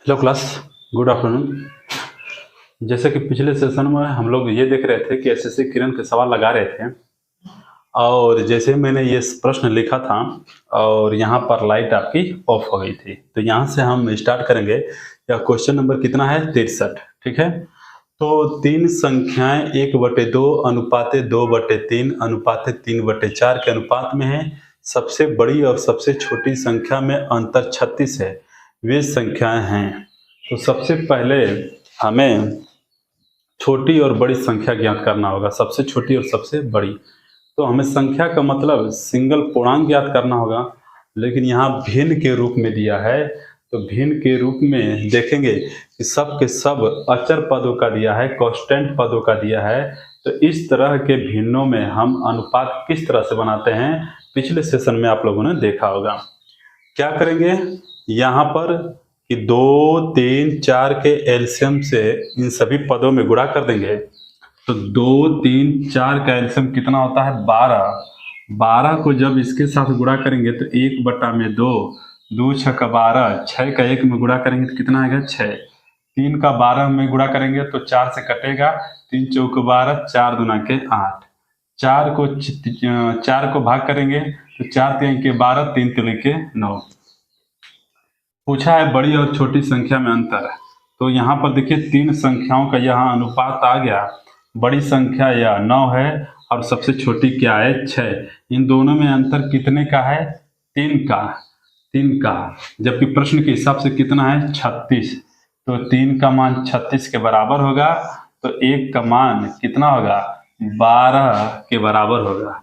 Hello class, good afternoon. जैसे कि पिछले सेशन में हम लोग ये देख रहे थे कि एसएससी किरण के सवाल लगा रहे थे, और जैसे मैंने ये प्रश्न लिखा था और यहाँ पर लाइट आपकी ऑफ हो गई थी, तो यहाँ से हम स्टार्ट करेंगे। या क्वेश्चन नंबर कितना है? 63। ठीक है, तो तीन संख्याएं 1/2 अनुपाते 2/3 अनुपाते 3/4 के अनुपात में है। सबसे बड़ी और सबसे छोटी संख्या में अंतर 36 है। वे संख्याएं हैं। तो सबसे पहले हमें छोटी और बड़ी संख्या ज्ञात करना होगा। सबसे छोटी और सबसे बड़ी, तो हमें संख्या का मतलब सिंगल पूर्णांक ज्ञात करना होगा, लेकिन यहाँ भिन्न के रूप में दिया है। तो भिन्न के रूप में देखेंगे कि सब के सब अचर पदों का दिया है, कांस्टेंट पदों का दिया है। तो इस तरह के भिन्नों में हम अनुपात किस तरह से बनाते हैं, पिछले सेशन में आप लोगों ने देखा होगा। क्या करेंगे यहाँ पर कि 2, 3, 4 के एलसीएम से इन सभी पदों में गुणा कर देंगे। तो 2, 3, 4 का एलसीएम कितना होता है? 12। 12 को जब इसके साथ गुणा करेंगे तो 1/2, 2 × 6 = 12, 6 का 1 में गुणा करेंगे तो कितना आएगा? 6। 3 का 12 में गुणा करेंगे तो 4 से कटेगा, 3 × 4 = 12, 4 × 2 = 8। 4 को भाग करेंगे तो 4 × 3 = 12, 3 × 3 = 9। पूछा है बड़ी और छोटी संख्या में अंतर। तो यहाँ पर देखिए तीन संख्याओं का यहाँ अनुपात आ गया। बड़ी संख्या यह 9 है और सबसे छोटी क्या है? 6। इन दोनों में अंतर कितने का है? 3 का। जबकि प्रश्न के हिसाब से कितना है? 36। तो 3 का मान 36 के बराबर होगा, तो 1 का मान कितना होगा? 12 के बराबर होगा।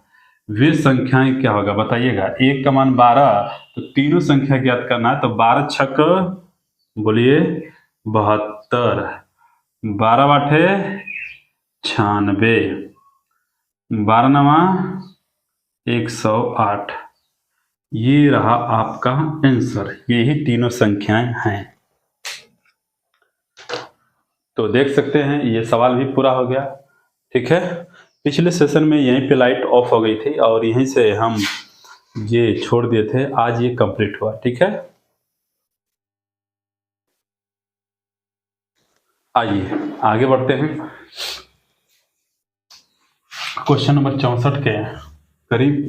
वे संख्याएं क्या होगा बताइएगा? 1 का मान 12, तो तीनों संख्या ज्ञात करना है। तो 12 × 6 बोलिए 72, 12 × 8 96, 12 × 9 108। ये रहा आपका आंसर। यही तीनों संख्याएं हैं। तो देख सकते हैं ये सवाल भी पूरा हो गया। ठीक है, पिछले सेशन में यहीं पे लाइट ऑफ हो गई थी और यहीं से हम ये छोड़ दिए थे। आज ये कंप्लीट हुआ। ठीक है, आइए आगे बढ़ते हैं। क्वेश्चन नंबर 64 के करीब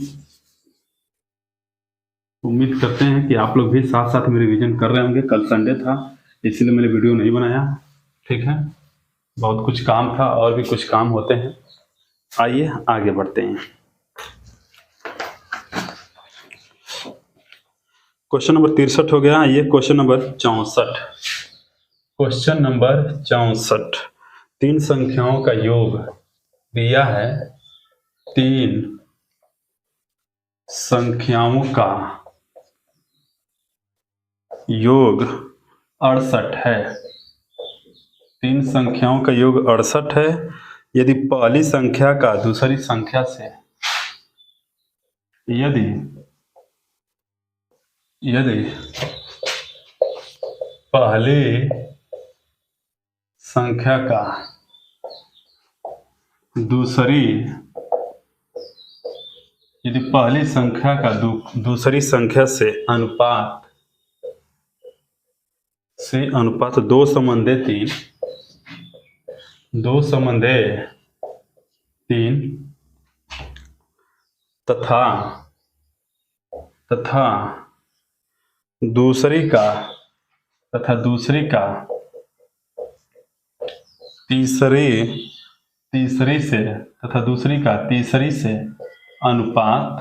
उम्मीद करते हैं कि आप लोग भी साथ साथ में रिवीजन कर रहे होंगे। कल संडे था इसलिए मैंने वीडियो नहीं बनाया। ठीक है, बहुत कुछ काम था और भी कुछ काम होते हैं। आइए आगे बढ़ते हैं। क्वेश्चन नंबर 63 हो गया। आइए क्वेश्चन नंबर 64। क्वेश्चन नंबर 64, तीन संख्याओं का योग दिया है। तीन संख्याओं का योग 68 है। तीन संख्याओं का योग 68 है। यदि पहली संख्या का दूसरी संख्या से यदि पहली संख्या का दूसरी संख्या से अनुपात 2 संबंधे 3 तथा दूसरी का तीसरी से अनुपात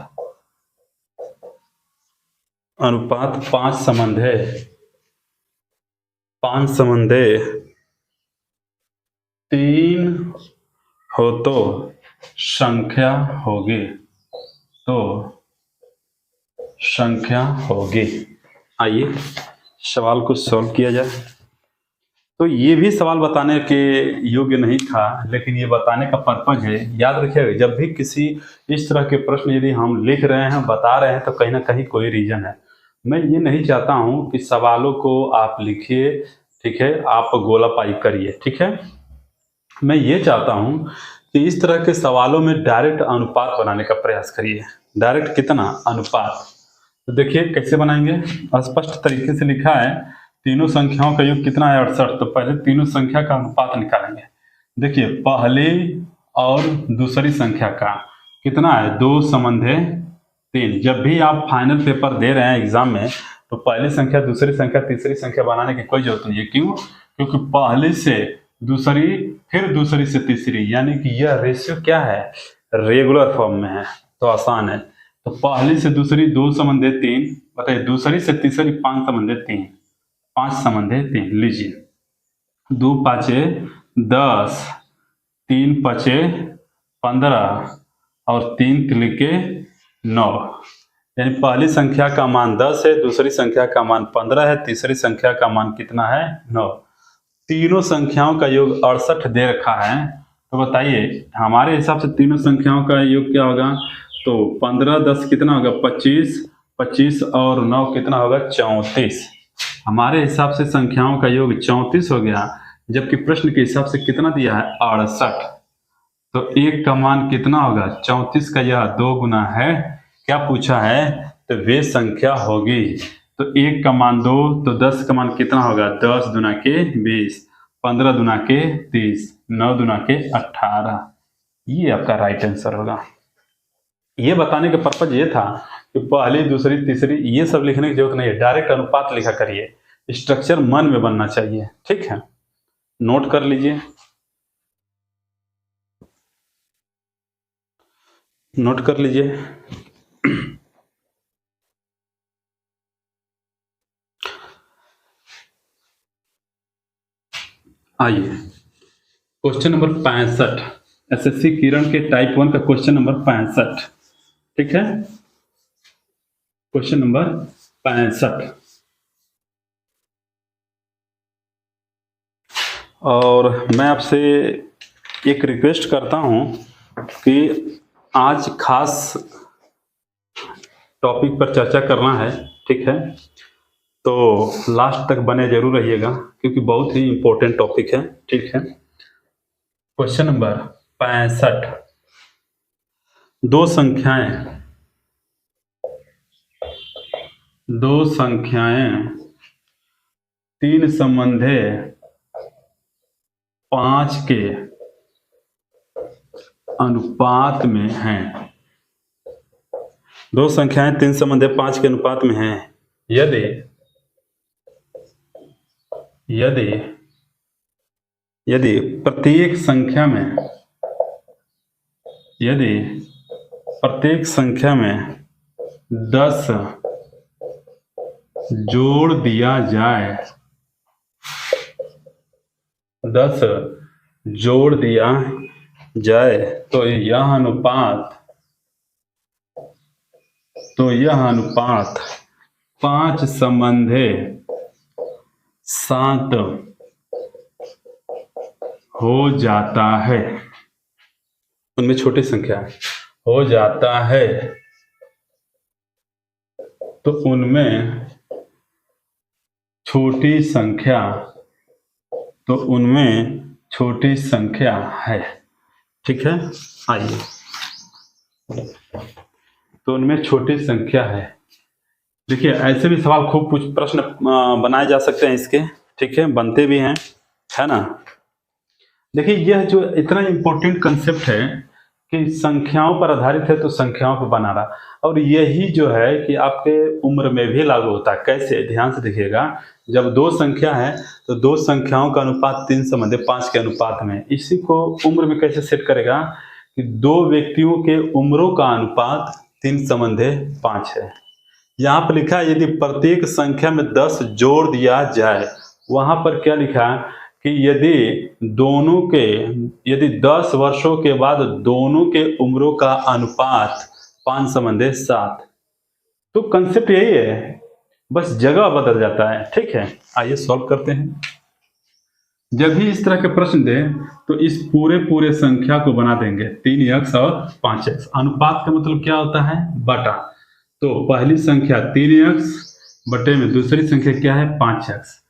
5 संबंधे 3 हो तो संख्या होगी। आइए सवाल को सॉल्व किया जाए। तो ये भी सवाल बताने के योग्य नहीं था, लेकिन ये बताने का पर्पज है। याद रखिएगा, जब भी किसी इस तरह के प्रश्न यदि हम लिख रहे हैं, बता रहे हैं, तो कहीं ना कहीं कोई रीजन है। मैं ये नहीं चाहता हूं कि सवालों को आप लिखिए, ठीक है, आप गोलापाई करिए। ठीक है, मैं ये चाहता हूं कि इस तरह के सवालों में डायरेक्ट अनुपात बनाने का प्रयास करिए। डायरेक्ट कितना? अनुपात। तो देखिए कैसे बनाएंगे। स्पष्ट तरीके से लिखा है तीनों संख्याओं का योग कितना है 68। तो पहले तीनों संख्या का अनुपात निकालेंगे। देखिए पहली और दूसरी संख्या का कितना है 2:3। जब भी आप फाइनल पेपर दे रहे हैं एग्जाम में तो पहली संख्या दूसरी संख्या तीसरी संख्या बनाने की कोई जरूरत नहीं है। क्यों? क्योंकि पहली से दूसरी फिर दूसरी से तीसरी, यानी कि यह रेशियो क्या है रेगुलर फॉर्म में है, तो आसान है। तो पहली से दूसरी 2:3, बताइए दूसरी से तीसरी 5:3, 5:3 लीजिए। 2 पाँचे 10, 3 पाँचे 15 और 3 त्रिके 9, यानी पहली संख्या का मान 10 है, दूसरी संख्या का मान 15 है, तीसरी संख्या का मान कितना है 9। तीनों संख्याओं का योग 68 दे रखा है। तो बताइए हमारे हिसाब से तीनों संख्याओं का योग क्या होगा? तो 15 10 कितना होगा 25, 25 और 9 कितना होगा 34। हमारे हिसाब से संख्याओं का योग 34 हो गया, जबकि प्रश्न के हिसाब से कितना दिया है 68। तो एक का मान कितना होगा 34 का यह 2 गुना है, क्या पूछा है? तो वे संख्या होगी। तो 1 का मान 2, तो 10 का मान कितना होगा 10 दूना के 20, 15 दूना के 30, 9 दूना के 18। ये आपका राइट आंसर होगा। ये बताने का पर्पज ये था कि पहली दूसरी तीसरी ये सब लिखने की जरूरत नहीं है, डायरेक्ट अनुपात लिखा करिए, स्ट्रक्चर मन में बनना चाहिए। ठीक है, नोट कर लीजिए, नोट कर लीजिए। आइए क्वेश्चन नंबर 65, एसएससी किरण के टाइप 1 का क्वेश्चन नंबर 65। ठीक है, क्वेश्चन नंबर 65। और मैं आपसे एक रिक्वेस्ट करता हूं कि आज खास टॉपिक पर चर्चा करना है। ठीक है, तो लास्ट तक बने जरूर रहिएगा क्योंकि बहुत ही इंपॉर्टेंट टॉपिक है। ठीक है, क्वेश्चन नंबर 65। दो संख्याएं 3 संबंधे 5 के अनुपात में हैं। दो संख्याएं 3 संबंधे 5 के अनुपात में हैं। यदि प्रत्येक संख्या में 10 जोड़ दिया जाए, 10 जोड़ दिया जाए तो यह अनुपात 5 संबंधे 7 हो जाता है। उनमें छोटी संख्या हो जाता है तो उनमें छोटी संख्या है। ठीक है, आइए, तो उनमें छोटी संख्या है। देखिए ऐसे भी सवाल खूब कुछ प्रश्न बनाए जा सकते हैं इसके। ठीक है, बनते भी हैं, है ना। देखिए यह जो इतना इम्पोर्टेंट कंसेप्ट है कि संख्याओं पर आधारित है तो संख्याओं को बना रहा, और यही जो है कि आपके उम्र में भी लागू होता है। कैसे? ध्यान से देखिएगा, जब दो संख्या है तो दो संख्याओं का अनुपात 3 संबंधे 5 के अनुपात में। इसी को उम्र में कैसे सेट करेगा कि दो व्यक्तियों के उम्रों का अनुपात 3 संबंधे 5 है। यहाँ पर लिखा है यदि प्रत्येक संख्या में 10 जोड़ दिया जाए। वहां पर क्या लिखा है कि यदि 10 वर्षों के बाद दोनों के उम्रों का अनुपात 5 संबंधे 7। तो कंसेप्ट यही है, बस जगह बदल जाता है। ठीक है, आइए सॉल्व करते हैं। जब भी इस तरह के प्रश्न दें तो इस पूरे संख्या को बना देंगे 3x और 5x। अनुपात का मतलब क्या होता है? बटा। तो पहली संख्या 3x बटे में दूसरी संख्या क्या है 5x।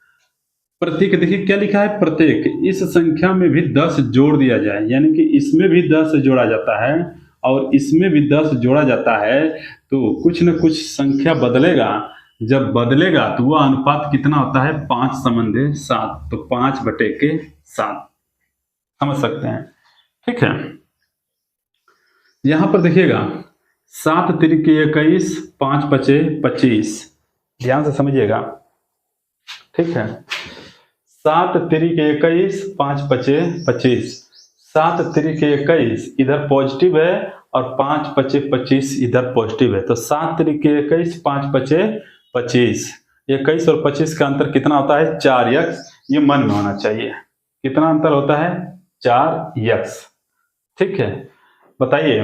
प्रत्येक देखिए क्या लिखा है, प्रत्येक इस संख्या में भी 10 जोड़ दिया जाए, यानी कि इसमें भी 10 जोड़ा जाता है और इसमें भी 10 जोड़ा जाता है, तो कुछ न कुछ संख्या बदलेगा। जब बदलेगा तो वह अनुपात कितना होता है 5:7, तो 5/7 समझ सकते हैं। ठीक है, यहां पर देखिएगा 7×3=21, 5×5=25, ध्यान से समझिएगा। ठीक है, 7×3=21, 5×5=25, 7×3=21 इधर पॉजिटिव है और 5×5=25 इधर पॉजिटिव है, तो 7×3=21, 5×5=25, 21 और 25 का अंतर कितना होता है 4x, ये मन में होना चाहिए। कितना अंतर होता है 4x। ठीक है, बताइए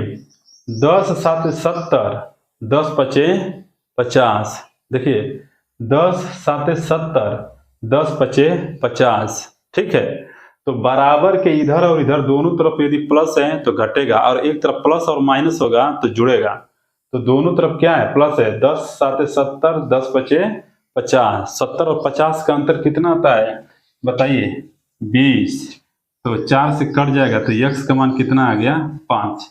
10×7=70, 10×5=50, देखिए 10×7=70, 10×5=50। ठीक है, तो बराबर के इधर और इधर दोनों तरफ यदि प्लस है तो घटेगा, और एक तरफ प्लस और माइनस होगा तो जुड़ेगा, तो दोनों तरफ क्या है प्लस है। 10×7=70, 10×5=50, 70 और 50 का अंतर कितना आता है बताइए 20, तो 4 से कट जाएगा तो x का मान कितना आ गया 5।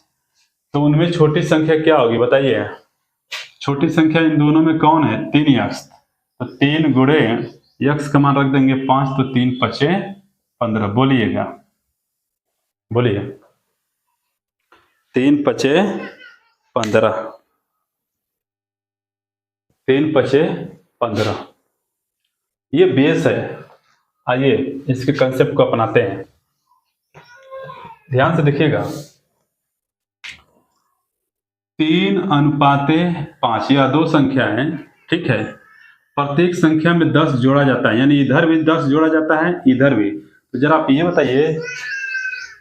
तो उनमें छोटी संख्या क्या होगी बताइए, छोटी संख्या इन दोनों में कौन है 3x, तो 3 गुणे x का मान रख देंगे 5, तो 3×5=15। बोलिएगा, बोलिए 3×5=15, 3×5=15, ये बेस है। आइए इसके कंसेप्ट को अपनाते हैं, ध्यान से देखिएगा। 3:5 या दो संख्या है। ठीक है, प्रत्येक संख्या में 10 जोड़ा जाता है, यानी इधर भी 10 जोड़ा जाता है, इधर भी। तो जरा आप ये बताइए,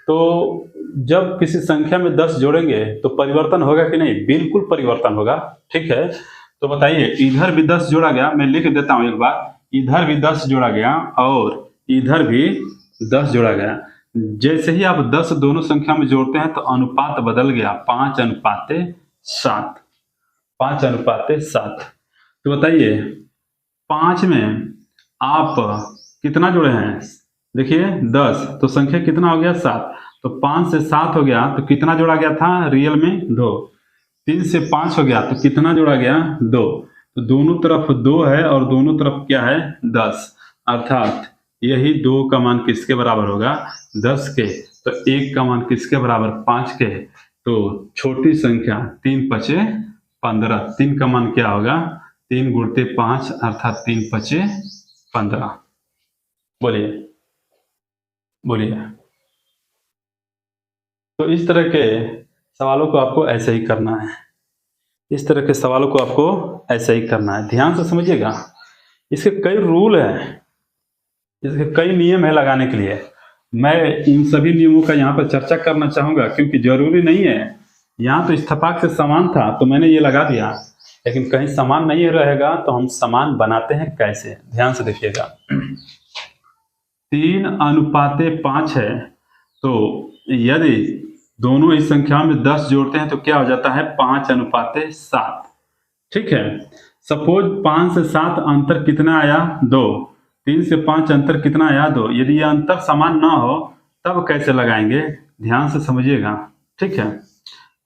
तो जब किसी संख्या में 10 जोड़ेंगे तो परिवर्तन होगा कि नहीं? बिल्कुल परिवर्तन होगा। ठीक है, तो बताइए इधर भी 10 जोड़ा गया, मैं लिख देता हूं एक बार, इधर भी 10 जोड़ा गया और इधर भी 10 जोड़ा गया। जैसे ही आप 10 दोनों संख्या में जोड़ते हैं तो अनुपात बदल गया 5:7, 5:7। तो बताइए 5 में आप कितना जोड़े हैं, देखिए 10, तो संख्या कितना हो गया 7, तो 5 से 7 हो गया तो कितना जोड़ा गया था रियल में 2, 3 से 5 हो गया तो कितना जोड़ा गया 2, तो दोनों तरफ 2 है और दोनों तरफ क्या है 10, अर्थात यही 2 का मान किसके बराबर होगा 10 के, तो 1 का मान किसके बराबर 5 के। तो छोटी संख्या 3×5=15, 3 का मान क्या होगा 3 × 5 अर्थात 3×5=15। बोलिए, बोलिए। तो इस तरह के सवालों को आपको ऐसे ही करना है, इस तरह के सवालों को आपको ऐसे ही करना है, ध्यान से समझिएगा। इसके कई रूल हैं, इसके कई नियम है लगाने के लिए। मैं इन सभी नियमों का यहाँ पर चर्चा करना चाहूँगा, क्योंकि जरूरी नहीं है, यहाँ तो इत्तेफाक से समान था तो मैंने ये लगा दिया, लेकिन कहीं समान नहीं रहेगा तो हम समान बनाते हैं कैसे, ध्यान से देखिएगा। 3:5 है, तो यदि दोनों ही संख्याओं में 10 जोड़ते हैं तो क्या हो जाता है 5:7। ठीक है, सपोज 5 से 7 अंतर कितना आया 2, 3 से 5 अंतर कितना आया 2। यदि यह अंतर समान ना हो तब कैसे लगाएंगे, ध्यान से समझिएगा। ठीक है,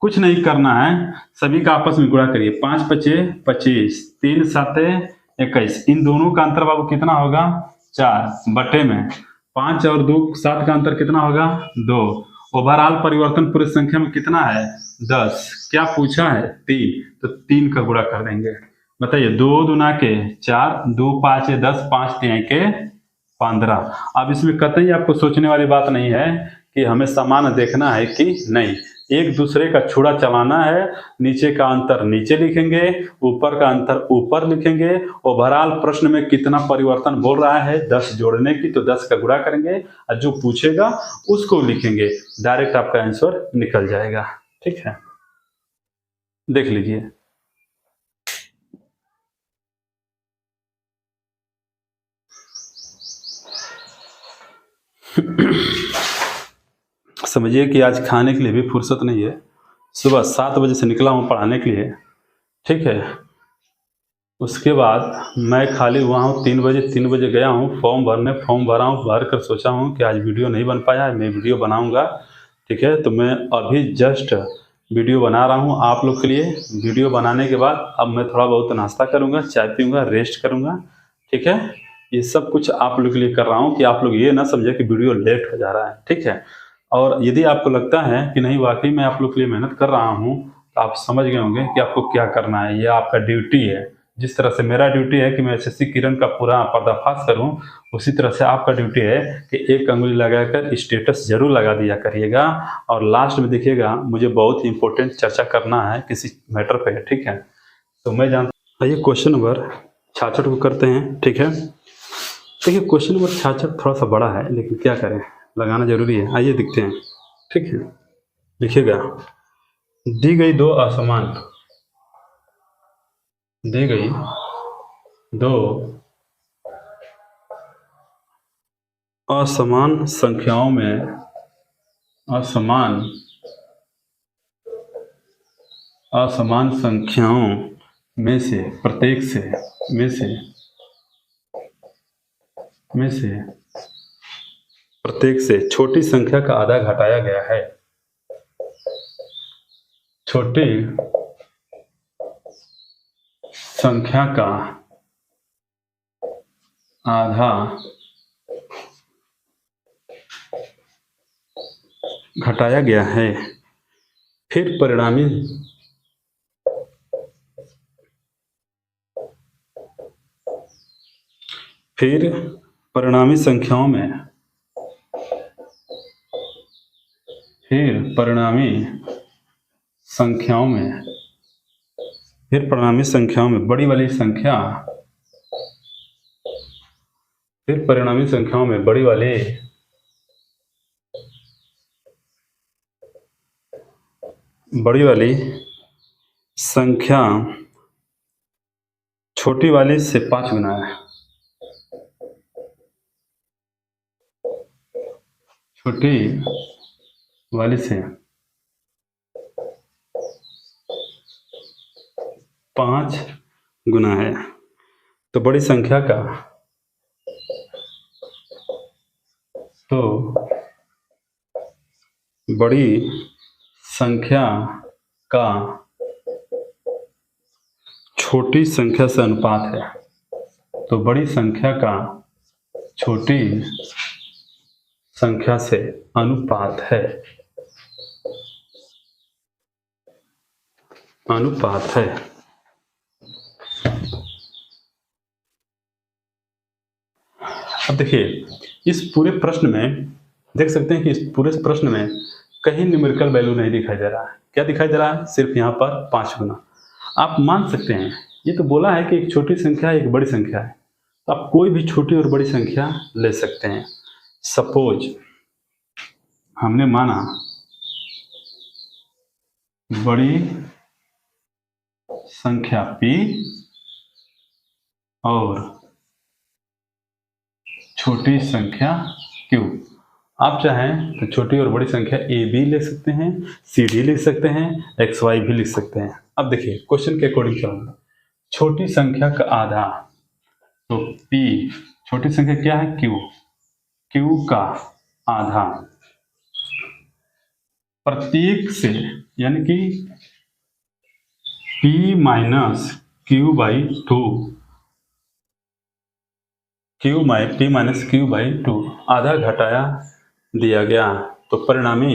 कुछ नहीं करना है, सभी का आपस में गुणा करिए, 5×5=25, 3×7=21, इन दोनों का अंतर बाबू कितना होगा 4 बटे में 5 और 2 7 का अंतर कितना होगा 2। ओवरऑल परिवर्तन पूरी संख्या में कितना है 10, क्या पूछा है 3, तो 3 का गुणा कर देंगे। बताइए 2 दूना के 4, 2 5 10, 5 3 के 15। अब इसमें कतई आपको सोचने वाली बात नहीं है कि हमें समान देखना है कि नहीं, एक दूसरे का छुड़ा चलाना है, नीचे का अंतर नीचे लिखेंगे, ऊपर का अंतर ऊपर लिखेंगे। ओवरऑल प्रश्न में कितना परिवर्तन बोल रहा है 10 जोड़ने की, तो 10 का गुणा करेंगे और जो पूछेगा उसको लिखेंगे, डायरेक्ट आपका आंसर निकल जाएगा। ठीक है, देख लीजिए। समझिए कि आज खाने के लिए भी फुर्सत नहीं है, सुबह 7 बजे से निकला हूँ पढ़ाने के लिए। ठीक है, उसके बाद मैं खाली हुआ हूँ 3 बजे गया हूँ फॉर्म भरने, फॉर्म भरा हूँ, भर कर सोचा हूँ कि आज वीडियो नहीं बन पाया, मैं वीडियो बनाऊँगा। ठीक है, तो मैं अभी जस्ट वीडियो बना रहा हूँ आप लोग के लिए। वीडियो बनाने के बाद अब मैं थोड़ा बहुत नाश्ता करूँगा, चाय पीऊँगा, रेस्ट करूँगा, ठीक है। ये सब कुछ आप लोग के लिए कर रहा हूँ कि आप लोग ये ना समझे कि वीडियो लेट हो जा रहा है, ठीक है। और यदि आपको लगता है कि नहीं वाकई मैं आप लोग के लिए मेहनत कर रहा हूँ, तो आप समझ गए होंगे कि आपको क्या करना है। ये आपका ड्यूटी है। जिस तरह से मेरा ड्यूटी है कि मैं एसएससी किरण का पूरा पर्दाफाश करूं, उसी तरह से आपका ड्यूटी है कि एक अंगुली लगाकर स्टेटस जरूर लगा दिया करिएगा। और लास्ट में देखिएगा, मुझे बहुत ही इंपॉर्टेंट चर्चा करना है किसी मैटर पे, ठीक है। तो मैं जानता, आइए क्वेश्चन नंबर 66 को करते हैं, ठीक है। देखिए क्वेश्चन नंबर 66 थोड़ा सा बड़ा है, लेकिन क्या करें, लगाना जरूरी है। आइए दिखते हैं, ठीक है। लिखिएगा, दी गई दो असमान संख्याओं में से प्रत्येक से छोटी संख्या का आधा घटाया गया है। छोटी संख्या का आधा घटाया गया है, फिर परिणामी संख्याओं में बड़ी वाली संख्या छोटी वाली से 5 गुना है। छोटी वाली से 5 गुना है, तो बड़ी संख्या का छोटी संख्या से अनुपात है। तो बड़ी संख्या का छोटी संख्या से अनुपात है। अब देखिए, इस पूरे प्रश्न में देख सकते हैं कि इस पूरे प्रश्न में कहीं न्यूमेरिकल वैल्यू नहीं दिखाई दे रहा है। क्या दिखाई दे रहा है? सिर्फ यहाँ पर 5 गुना। आप मान सकते हैं, ये तो बोला है कि एक छोटी संख्या एक बड़ी संख्या है, तो आप कोई भी छोटी और बड़ी संख्या ले सकते हैं। सपोज हमने माना बड़ी संख्या p और छोटी संख्या q। आप चाहें तो छोटी और बड़ी संख्या a भी ले सकते हैं, c d लिख सकते हैं, x y भी लिख सकते हैं। अब देखिए क्वेश्चन के अकॉर्डिंग चलूंगा। छोटी संख्या का आधा, तो p, छोटी संख्या क्या है? q का आधा प्रत्येक से, यानी कि p minus q by 2, p minus q by 2 आधा घटाया दिया गया। तो परिणामी,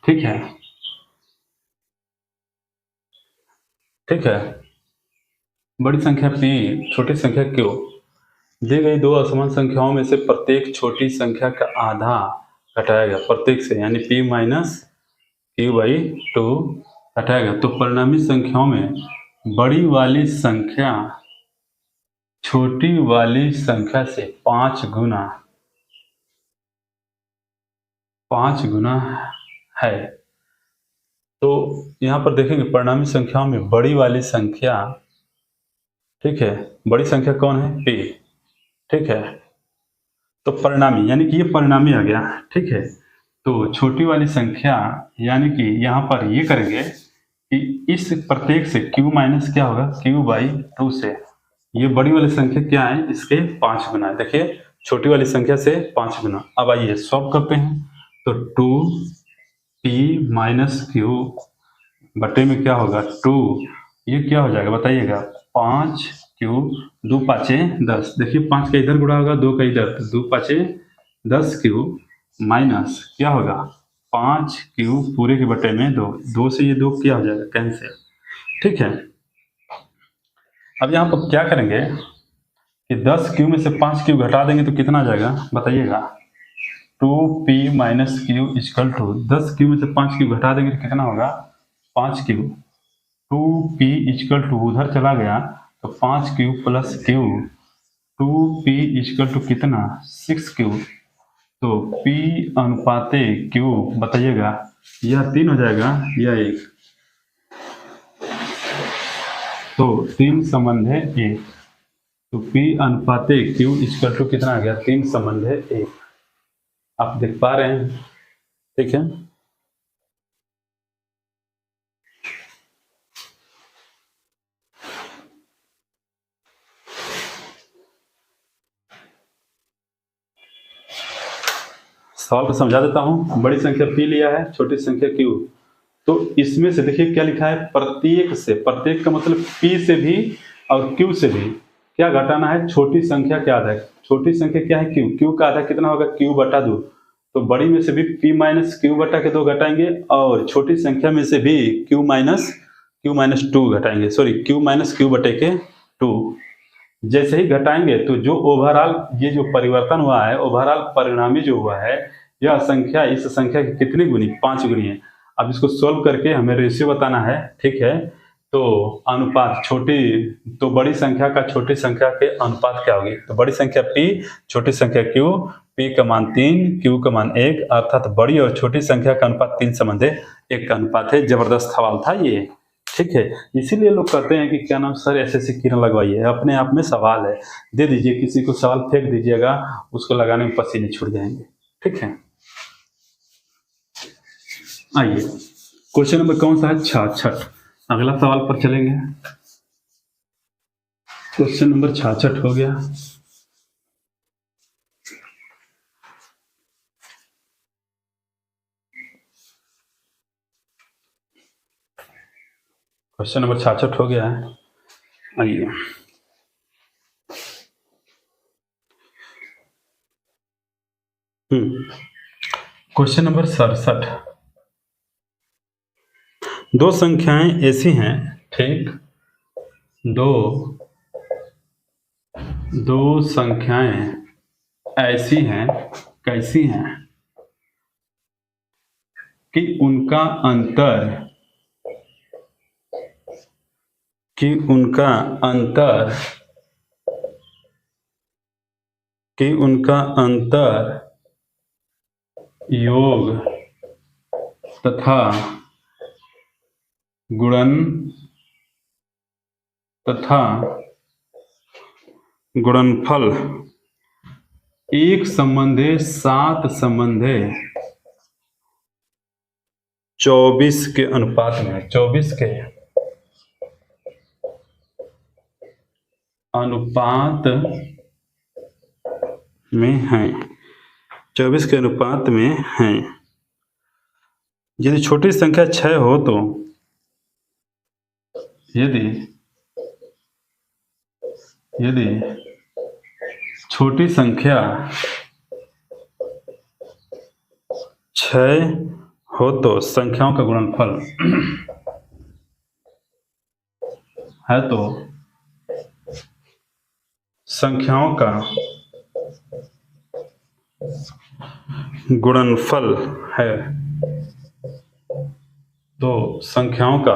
ठीक है, बड़ी संख्या p, छोटी संख्या q, दी गई दो असमान संख्याओं में से प्रत्येक छोटी संख्या का आधा घटाया गया प्रत्येक से, यानी p माइनस q बाई 2 घटाया गया। तो परिणामी संख्याओं में बड़ी वाली संख्या छोटी वाली संख्या से 5 गुना है। तो यहाँ पर देखेंगे परिणामी संख्याओं में बड़ी वाली संख्या, ठीक है, बड़ी संख्या कौन है? p, ठीक है। तो परिणामी, यानी कि ये परिणामी आ गया, ठीक है। तो छोटी वाली संख्या, यानी कि यहाँ पर ये करेंगे कि इस प्रत्येक से q माइनस क्या होगा? q बाई 2 से ये बड़ी वाली संख्या क्या है? इसके 5 गुना है। देखिए छोटी वाली संख्या से 5 गुना। अब आइए सॉल्व करते हैं। तो 2p माइनस q बटे में क्या होगा 2, ये क्या हो जाएगा बताइएगा 5 क्यूब, 2 पाँचे 10, देखिए 5 का इधर गुणा होगा 2 का इधर, तो 2 पाँचे 10 क्यूब माइनस क्या होगा 5 क्यूब पूरे के बटे में 2, 2 से ये 2 क्या हो जाएगा कैंसिल। ठीक है, अब यहाँ पर क्या करेंगे कि 10 क्यूब में से 5 क्यूब घटा देंगे तो कितना आ जाएगा बताइएगा 2p minus q equal to 10 cube में से 5 क्यूब घटा देंगे तो कितना होगा 5 क्यूब, 2p इक्वल टू उधर चला गया तो 5 cube plus cube 2p equal to कितना 6 क्यूब, तो p अनुपाते क्यूब बताइएगा यह 3 हो जाएगा या 1, तो 3 संबंध है 1, तो p अनुपाते क्यू इक्वल टू कितना आ गया 3 संबंध है 1, आप देख पा रहे हैं। ठीक है, सवाल को समझा देता हूं। बड़ी संख्या p लिया है, छोटी संख्या q, तो इसमें से देखिए क्या लिखा है प्रत्येक से, प्रत्येक का मतलब p से भी और q से भी क्या घटाना है छोटी संख्या क्या आधा है, छोटी संख्या क्या है q का आधा कितना होगा q बटा 2, तो बड़ी में से भी p माइनस q बटा के 2 घटाएंगे और छोटी संख्या में से भी q माइनस 2 घटाएंगे, सॉरी q माइनस q बटे के 2। जैसे ही घटाएंगे तो जो ओवरऑल ये जो परिवर्तन हुआ है, ओवरऑल परिणामी जो हुआ है, यह संख्या इस संख्या की कितनी गुनी 5 गुनी है। अब इसको सोल्व करके हमें रेशियो बताना है। ठीक है, तो अनुपात छोटी, तो बड़ी संख्या का छोटी संख्या के अनुपात क्या होगी, तो बड़ी संख्या p, छोटी संख्या q, p का मान 3, q का मान 1, अर्थात बड़ी और छोटी संख्या का अनुपात 3 संबंध 1 का अनुपात है। जबरदस्त सवाल था ये। ठीक है, इसीलिए लोग कहते हैं कि क्या नाम सर ऐसे किरण लगवाइए, अपने आप में सवाल है, दे दीजिए, किसी को सवाल फेंक दीजिएगा, उसको लगाने में पसीने छूट जाएंगे। ठीक है, आइए क्वेश्चन नंबर कौन सा है 66, अगला सवाल पर चलेंगे। क्वेश्चन नंबर 66 हो गया। क्वेश्चन नंबर 66 हो गया है। आइए क्वेश्चन नंबर 67, दो संख्याएं ऐसी हैं, ठीक, दो संख्याएं ऐसी हैं, कैसी हैं कि उनका अंतर योग तथा गुणनफल एक संबंधे 7 संबंधे 24 के अनुपात में, 24 के अनुपात में हैं, 24 के अनुपात में हैं। यदि छोटी संख्या 6 हो तो, यदि छोटी संख्या 6 हो तो संख्याओं का गुणनफल है, तो संख्याओं का गुणनफल है, तो संख्याओं का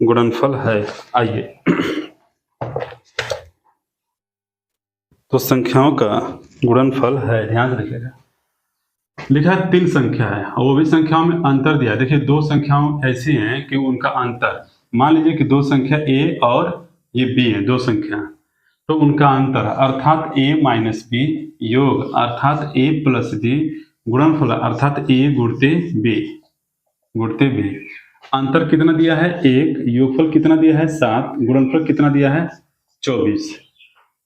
गुणनफल है। आइए, तो संख्याओं का गुणनफल है, ध्यान से रखिएगा। लिखा है 3 संख्या है और वो भी संख्याओं में अंतर दिया है। देखिए 2 संख्याओं ऐसी हैं कि उनका अंतर, मान लीजिए कि 2 संख्या a और ये b है, 2 संख्या, तो उनका अंतर अर्थात a माइनस b योग अर्थात a प्लस b गुणनफल अर्थात a गुणते b। अंतर कितना दिया है 1, योगफल कितना दिया है 7, गुणनफल कितना दिया है 24।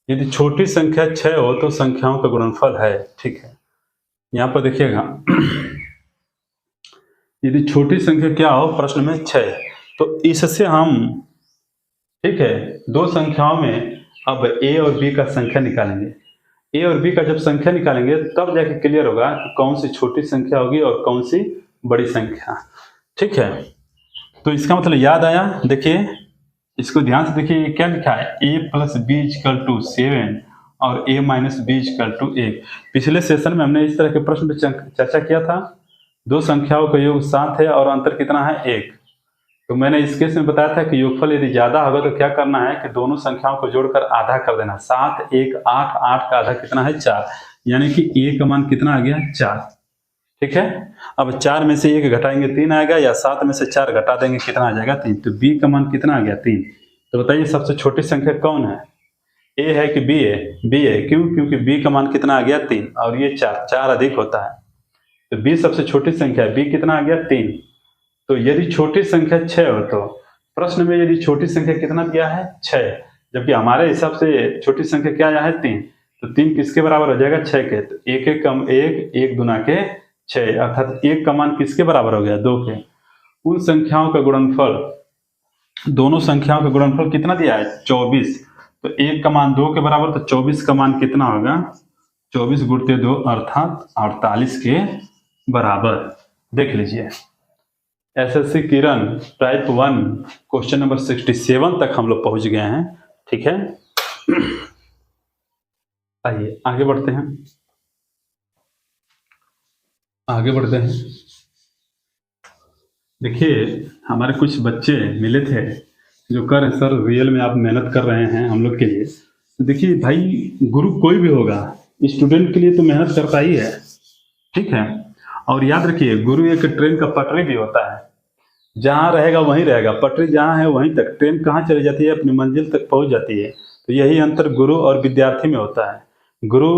यदि छोटी संख्या 6 हो तो संख्याओं का गुणनफल है। ठीक है, यहाँ पर देखिएगा, यदि छोटी संख्या क्या हो प्रश्न में 6, तो इससे हम, ठीक है, दो संख्याओं में अब a और b का संख्या निकालेंगे। a और b का जब संख्या निकालेंगे तब जाके क्लियर होगा कि कौन सी छोटी संख्या होगी और कौन सी बड़ी संख्या। ठीक है, तो इसका मतलब याद आया। देखिए इसको ध्यान से देखिए, क्या लिखा है, a plus B equal to 7 और a minus B equal to 1। पिछले सेशन में हमने इस तरह के प्रश्न पर चर्चा किया था। दो संख्याओं का योग 7 है और अंतर कितना है, 1। तो मैंने इस केस में बताया था कि योगफल यदि ज्यादा होगा तो क्या करना है कि दोनों संख्याओं को जोड़कर आधा कर देना। 7 1 8, 8 का आधा कितना है, 4, यानी कि a का मान कितना आ गया, 4। ठीक है, अब 4 में से 1 घटाएंगे 3 आएगा, या 7 में से 4 घटा देंगे कितना आ जाएगा, 3। तो b का मान कितना आ गया, 3। तो बताइए सबसे छोटी संख्या कौन है, a है कि b है, b है। क्यों, क्योंकि b का मान कितना आ गया, 3, और ये 4 अधिक होता है, तो b सबसे छोटी संख्या है। b कितना आ गया, 3। तो यदि छोटी संख्या 6 हो तो प्रश्न में यदि छोटी संख्या कितना दिया है, 6, जबकि हमारे हिसाब से छोटी संख्या क्या आया है, 3। तो 3 किसके बराबर हो जाएगा, 6 के। तो 1 1 कम 1, 1 दूना के 6, अर्थात 1 का मान किसके बराबर हो गया, 2 के। उन संख्याओं का गुणनफल, दोनों संख्याओं का गुणनफल कितना दिया है, 24। तो 1 का मान 2 के बराबर, तो 24 का मान कितना होगा, 24 गुणित 2 अर्थात 48 के बराबर। देख लीजिए एसएससी किरण टाइप 1 क्वेश्चन नंबर 67 तक हम लोग पहुंच गए हैं। ठीक है, आइए आगे बढ़ते हैं, आगे बढ़ते हैं। देखिए हमारे कुछ बच्चे मिले थे जो कह रहे सर रियल में आप मेहनत कर रहे हैं हम लोग के लिए। तो देखिए भाई, गुरु कोई भी होगा स्टूडेंट के लिए तो मेहनत करता ही है। ठीक है, और याद रखिए गुरु एक ट्रेन का पटरी भी होता है, जहाँ रहेगा वहीं रहेगा, पटरी जहाँ है वहीं तक, ट्रेन कहाँ चली जाती है, अपनी मंजिल तक पहुंच जाती है। तो यही अंतर गुरु और विद्यार्थी में होता है। गुरु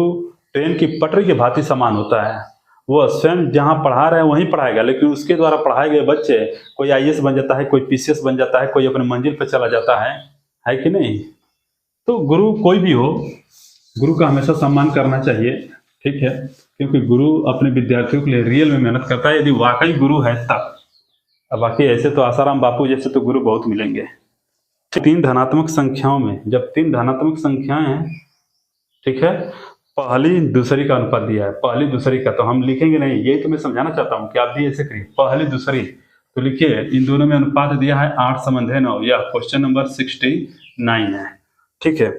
ट्रेन की पटरी के भांति समान होता है, वो स्वयं जहाँ पढ़ा रहे हैं वहीं पढ़ाएगा, लेकिन उसके द्वारा पढ़ाए गए बच्चे, कोई आईएएस बन जाता है, कोई पीसीएस बन जाता है, कोई अपनी मंजिल पर चला जाता है कि नहीं। तो गुरु कोई भी हो, गुरु का हमेशा सम्मान करना चाहिए। ठीक है, क्योंकि गुरु अपने विद्यार्थियों के लिए रियल में मेहनत करता है, यदि वाकई गुरु है तब। अब बाकी ऐसे तो आसाराम बापू जैसे तो गुरु बहुत मिलेंगे। 3 धनात्मक संख्याओं में, जब 3 धनात्मक संख्याएं हैं, ठीक है, पहली दूसरी का अनुपात दिया है, पहली दूसरी का, तो हम लिखेंगे नहीं, यही तो मैं समझाना चाहता हूँ कि आप भी ऐसे करिए, पहली दूसरी। तो लिखिए इन दोनों में अनुपात दिया है 8 संबंध 9, यह क्वेश्चन नंबर 69 है। ठीक है,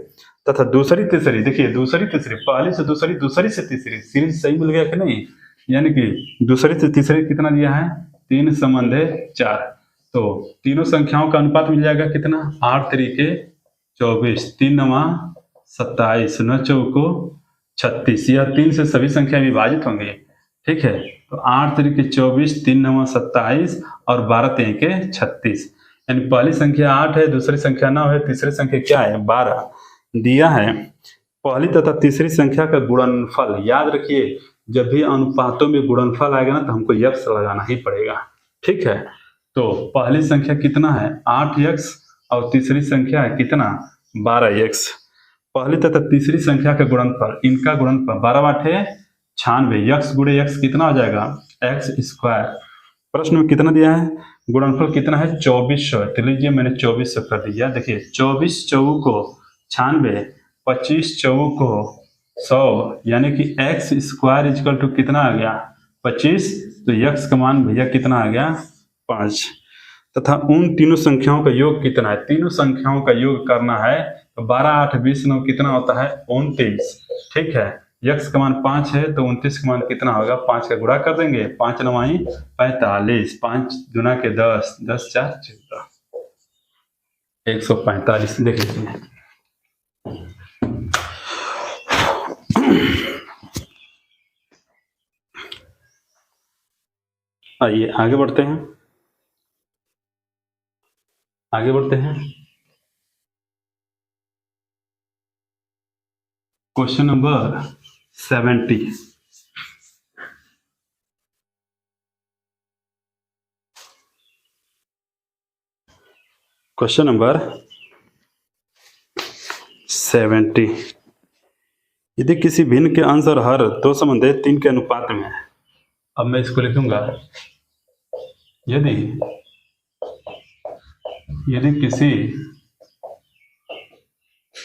तथा दूसरी तीसरी, देखिए दूसरी तीसरी, पहली से दूसरी, दूसरी से तीसरी, सीरीज सही मिल गया कि नहीं, यानी कि दूसरी से तीसरी कितना दिया है, 3 संबंध 4। तो तीनों संख्याओं का अनुपात मिल जाएगा कितना, 8 तरीके 24, 3 9 27, 9 चौको 36, यह 3 से सभी संख्या विभाजित होंगे। ठीक है, तो 8 तरीके 24, 3 9 27 और 12 तरीके 36, यानी पहली संख्या 8 है, दूसरी संख्या 9 है, तीसरी संख्या क्या है, 12 दिया है। पहली तथा तीसरी संख्या का गुणनफल, याद रखिए जब भी अनुपातों में गुणनफल आएगा ना तो हमको यक्स लगाना ही पड़ेगा। ठीक है, तो पहली संख्या कितना है, 8x, और तीसरी संख्या है कितना, 12x। पहली तथा तीसरी संख्या का गुणनफल, इनका गुणनफल 12 8 96, यक्स गुणे यक्स कितना हो जाएगा, x स्क्वायर। प्रश्न में कितना दिया है, गुणनफल कितना है, 2400। तो लीजिए मैंने 2400 कर दिया। देखिए 24 चौको 96, 25 चौको 100, यानी कि x स्क्वायर इक्वल टू कितना आ गया, 25। तो x का मान भैया कितना आ गया, 5। तथा उन तीनों संख्याओं का योग कितना है, तीनों संख्याओं का योग करना है तो 12 8 20 9 कितना होता है, 29। ठीक है, x का मान 5 है तो 29 का मान कितना होगा, 5 का गुणा कर देंगे, 5 9 45, 5 दूना के 10, 10 4 14, 145। देख लीजिए आइए आगे बढ़ते हैं, आगे बढ़ते हैं। Question number 70। क्वेश्चन नंबर 70, यदि किसी भिन्न के अंश और हर 2 संबंध 3 के अनुपात में है। अब मैं इसको लिखूंगा, यदि यदि किसी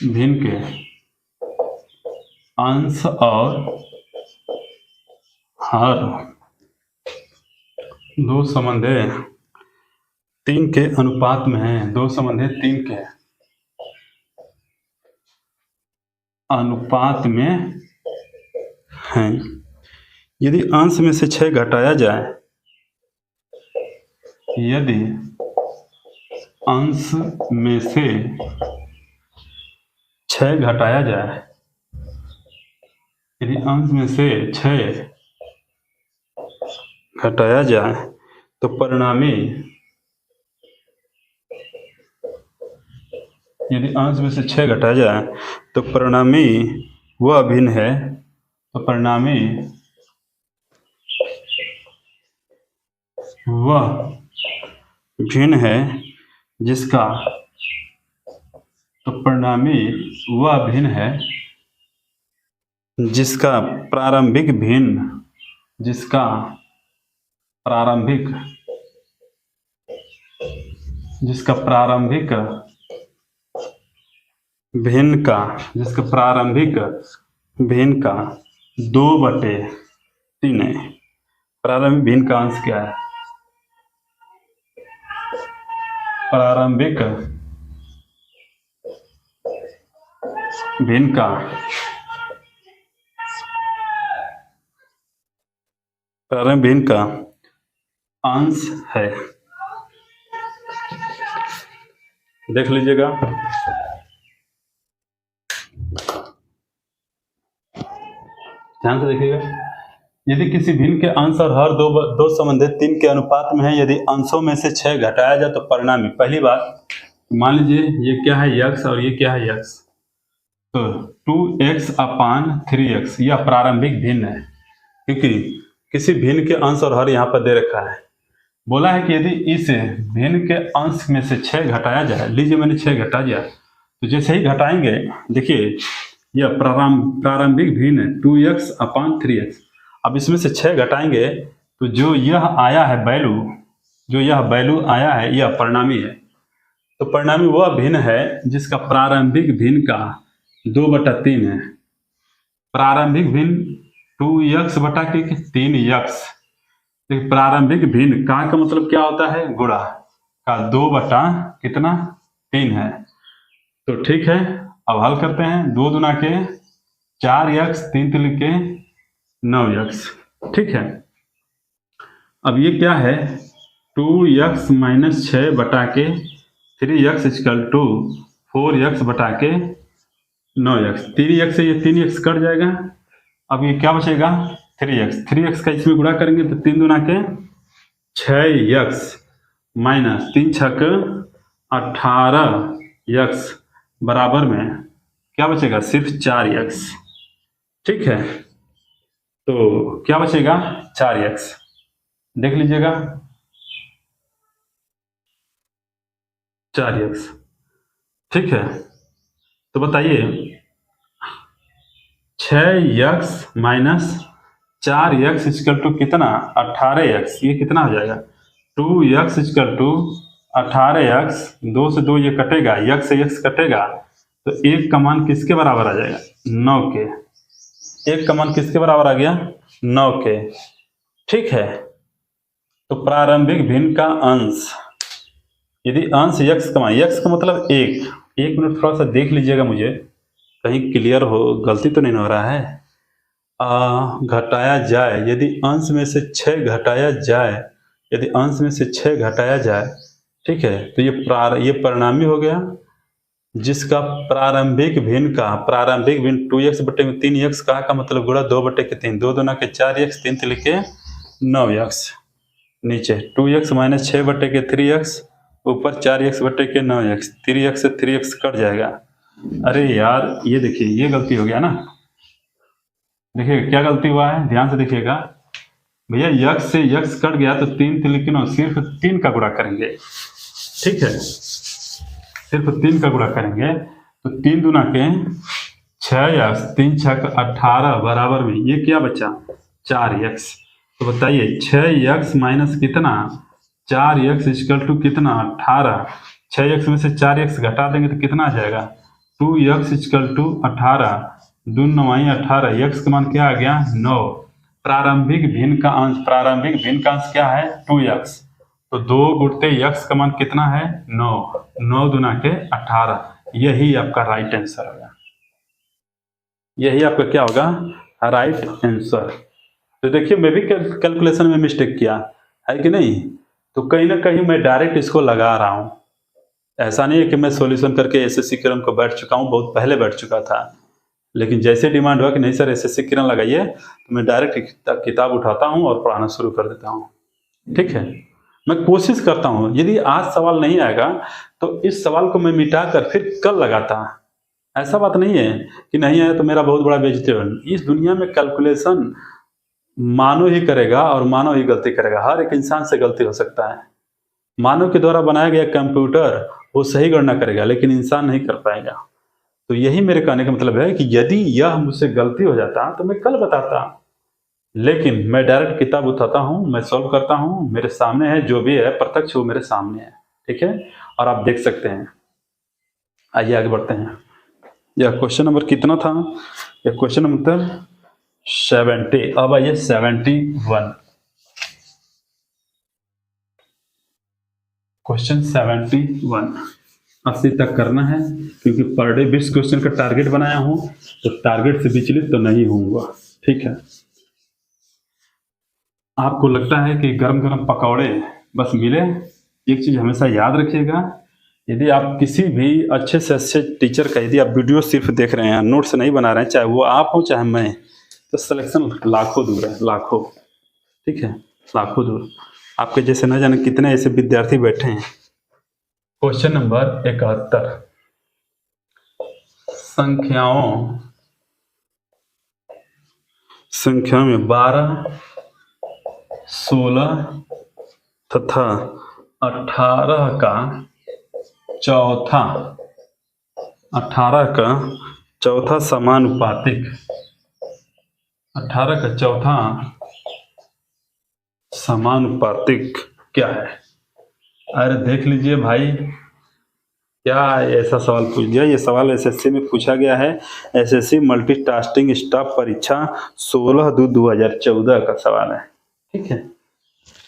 भिन्न के अंश और हर दो संबंधे 3 के अनुपात में है, दो संबंधे 3 के अनुपात में हैं। यदि अंश में से 6 घटाया जाए, यदि अंश में से 6 घटाया जाए, यदि अंश में से 6 घटाया जाए तो परिणामी, यदि अंश में से 6 घटाया जाए तो परिणामी वह भिन्न है, तो परिणामी वह भिन्न है जिसका, तो परिणामी वह भिन्न है जिसका प्रारंभिक भिन्न, जिसका प्रारंभिक भिन्न का, जिसका प्रारंभिक भिन्न का 2/3 है। प्रारंभिक भिन्न का अंश क्या है? प्रारंभिक भिन्न का अंश है। देख लीजिएगा, ध्यान से देखिएगा। यदि किसी भिन्न के अंश और हर दो संबंधे 3 के अनुपात में है, यदि अंशों में से 6 घटाया जाए तो परिणामी, पहली बात मान लीजिए ये क्या है x और ये क्या है x, तो 2x/3x यह प्रारंभिक भिन्न है, क्योंकि किसी भिन्न के अंश और हर यहाँ पर दे रखा है। बोला है कि यदि इस भिन्न के अंश में से 6 घटाया जाए, लीजिए मैंने 6 घटा दिया, तो जैसे ही घटाएंगे देखिए यह प्रारंभिक भिन्न 2x/3x। अब इसमें से 6 घटाएंगे तो जो यह आया है वैल्यू, जो यह वैल्यू आया है यह परिणामी है। तो परिणामी वह भिन्न है जिसका प्रारंभिक भिन्न का 2/3 है। प्रारंभिक भिन्न 2x/3x। प्रारंभिक भिन्न का मतलब क्या होता है? गुणा का 2/3 है। तो ठीक है, अब हल करते हैं। 2 दूना के 4x, 3 तिल के 9x। ठीक है, अब ये क्या है? 2x - 6/3x = 4x/9x। 3x से ये 3x कट जाएगा। अब ये क्या बचेगा? 3x। 3x का इसमें गुणा करेंगे तो 3 दूना के 6x - 3 छक 18x बराबर में क्या बचेगा? सिर्फ 4x। ठीक है, तो क्या बचेगा? 4x। देख लीजिएगा, 4x। ठीक है, तो बताइए 6x - 4x = कितना? 18x। ये कितना हो जाएगा? 2x = 18x। 2 से 2 ये कटेगा, x से x कटेगा, तो 1 का मान किसके बराबर आ जाएगा? 9 के। 1 का मान किसके बराबर आ गया? 9 के। ठीक है, तो प्रारंभिक भिन्न का अंश, यदि अंश x का मान, x का मतलब 1 मिनट थोड़ा सा देख लीजिएगा, मुझे कहीं क्लियर हो, गलती तो नहीं हो रहा है। घटाया जाए, यदि अंश में से 6 घटाया जाए, यदि अंश में से 6 घटाया जाए, ठीक है, तो ये परिणामी हो गया जिसका प्रारंभिक भिन्न का, प्रारंभिक भिन्न 2x/3x का मतलब गुणा 2/3। 2 दूना के 4x, 3 तिल के 9x। नीचे 2x - 6/3x, ऊपर 4x/9x। 3x से 3x कट जाएगा। अरे यार, ये देखिए ये गलती हो गया ना। देखिए क्या गलती हुआ है, ध्यान से देखिएगा भैया। x से x कट गया तो 3 तिल के 9, सिर्फ 3 का गुणा करेंगे। ठीक है, सिर्फ 3 का गुणा करेंगे तो 3 दूना के 6x, 3 छक 18 बराबर में ये क्या बचा? 4x। तो बताइए 6x माइनस कितना? 4x = कितना? 18। 6x में से 4x घटा देंगे तो कितना आ जाएगा, 2x इक्वल टू 18, 2 9 18, x का मान क्या आ गया 9। प्रारंभिक भिन्न का अंश क्या है 2x, तो 2 गुणते x का मान कितना है 9, 9 दूना के 18, यही आपका राइट आंसर होगा, यही आपका क्या होगा राइट आंसर। तो देखिए मैं भी कैलकुलेशन में मिस्टेक किया है कि नहीं, तो कहीं ना कहीं मैं डायरेक्ट इसको लगा रहा हूँ, ऐसा नहीं है कि मैं सॉल्यूशन करके एसएससी किरण को बैठ चुका हूँ, बहुत पहले बैठ चुका था, लेकिन जैसे डिमांड हुआ कि नहीं सर एसएससी किरण लगाइए, तो मैं डायरेक्ट किताब उठाता हूँ और पढ़ाना शुरू कर देता हूँ। ठीक है, मैं कोशिश करता हूँ यदि आज सवाल नहीं आएगा तो इस सवाल को मैं मिटा कर फिर कल लगाता। ऐसा बात नहीं है कि नहीं आया तो मेरा बहुत बड़ा वेजिटेबल। इस दुनिया में कैलकुलेशन मानव ही करेगा और मानव ही गलती करेगा, हर एक इंसान से गलती हो सकता है। मानव के द्वारा बनाया गया कंप्यूटर वो सही गणना करेगा लेकिन इंसान नहीं कर पाएगा। तो यही मेरे कहने का मतलब है कि यदि यह मुझसे गलती हो जाता तो मैं कल बताता, लेकिन मैं डायरेक्ट किताब उठाता हूँ, मैं सॉल्व करता हूँ, मेरे सामने है जो भी है प्रत्यक्ष वो मेरे सामने है। ठीक है, और आप देख सकते हैं। आइए आगे बढ़ते हैं। यह क्वेश्चन नंबर कितना था, यह क्वेश्चन नंबर 70। अब आइए 71, क्वेश्चन 71 80 तक करना है, क्योंकि पर डे 20 क्वेश्चन का टारगेट बनाया हूं, तो टारगेट से विचलित तो नहीं होऊंगा। ठीक है, आपको लगता है कि गरम गरम पकौड़े बस मिले, एक चीज हमेशा याद रखिएगा, यदि आप किसी भी अच्छे से अच्छे टीचर का यदि आप वीडियो सिर्फ देख रहे हैं, नोट्स नहीं बना रहे हैं, चाहे वो आप हो चाहे मैं, तो सिलेक्शन लाखों दूर है, लाखों। ठीक है, लाखों दूर। आपके जैसे न जाने कितने ऐसे विद्यार्थी बैठे हैं। क्वेश्चन नंबर 71, संख्याओं में 12, 16 तथा 18 का चौथा समानुपातिक, 18 का चौथा समानुपातिक क्या है। अरे देख लीजिए भाई, क्या ऐसा सवाल पूछ दिया। ये सवाल एसएससी में पूछा गया है, एसएससी मल्टीटास्किंग स्टाफ परीक्षा 16/2/2014 का सवाल है। ठीक है,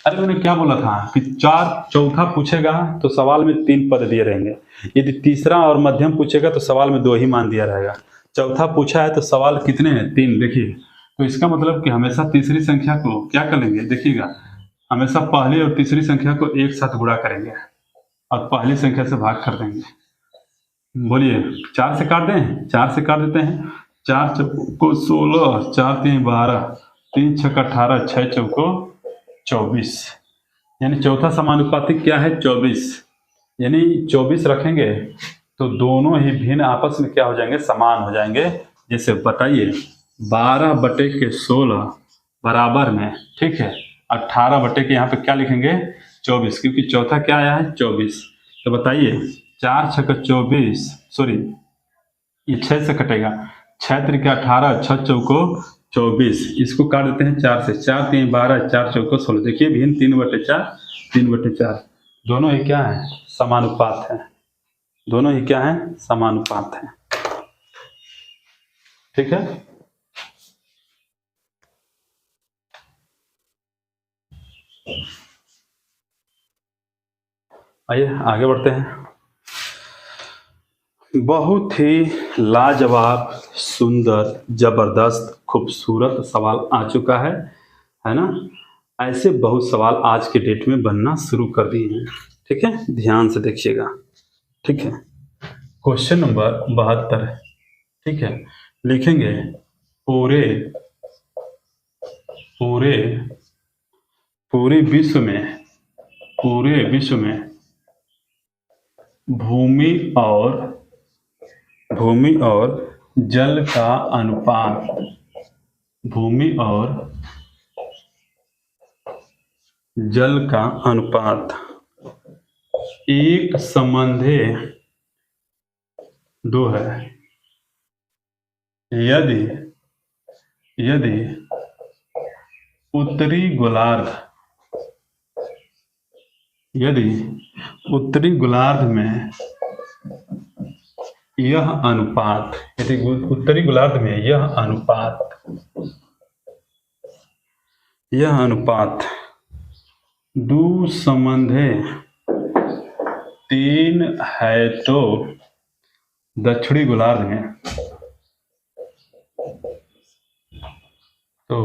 अरे मैंने क्या बोला था कि चौथा पूछेगा तो सवाल में 3 पद दिए रहेंगे, यदि तीसरा और मध्यम पूछेगा तो सवाल में 2 ही मान दिया रहेगा। चौथा पूछा है तो सवाल कितने हैं 3। देखिए, तो इसका मतलब कि हमेशा तीसरी संख्या को क्या करेंगे, देखिएगा, हमेशा पहली और तीसरी संख्या को एक साथ गुणा करेंगे और पहली संख्या से भाग कर देंगे। बोलिए 4 से काट दें, 4 से काट देते हैं, 4 चौको 16, 4 3 12, 3 6 18, 6 चौको 24, यानी चौथा समानुपातिक क्या है 24, यानी 24 रखेंगे तो दोनों ही भिन्न आपस में क्या हो जाएंगे, समान हो जाएंगे। जैसे बताइए 12/16 बराबर में, ठीक है, 18 बटे के यहाँ पे क्या लिखेंगे 24, क्योंकि चौथा क्या आया है 24। तो बताइए 4 6 24, सॉरी ये 6 से कटेगा, 6 3 18, 6 चौको 24, इसको काट देते हैं 4 से, 4 3 12, 4 चौको 16। देखिए भिन्न 3/4, 3/4, दोनों ही क्या है समानुपात है, दोनों ही क्या है समानुपात है। ठीक है, आइए आगे बढ़ते हैं। बहुत ही लाजवाब, सुंदर, जबरदस्त, खूबसूरत सवाल आ चुका है ना। ऐसे बहुत सवाल आज के डेट में बनना शुरू कर दिए हैं। ठीक है, ध्यान से देखिएगा। ठीक है, क्वेश्चन नंबर 72, ठीक है, लिखेंगे पूरे पूरे पूरे विश्व में भूमि और जल का अनुपात, भूमि और जल का अनुपात 1:2 है यदि उत्तरी गोलार्ध यदि उत्तरी गोलार्ध में यह अनुपात, यदि उत्तरी गोलार्ध में यह अनुपात 2:3 है, तो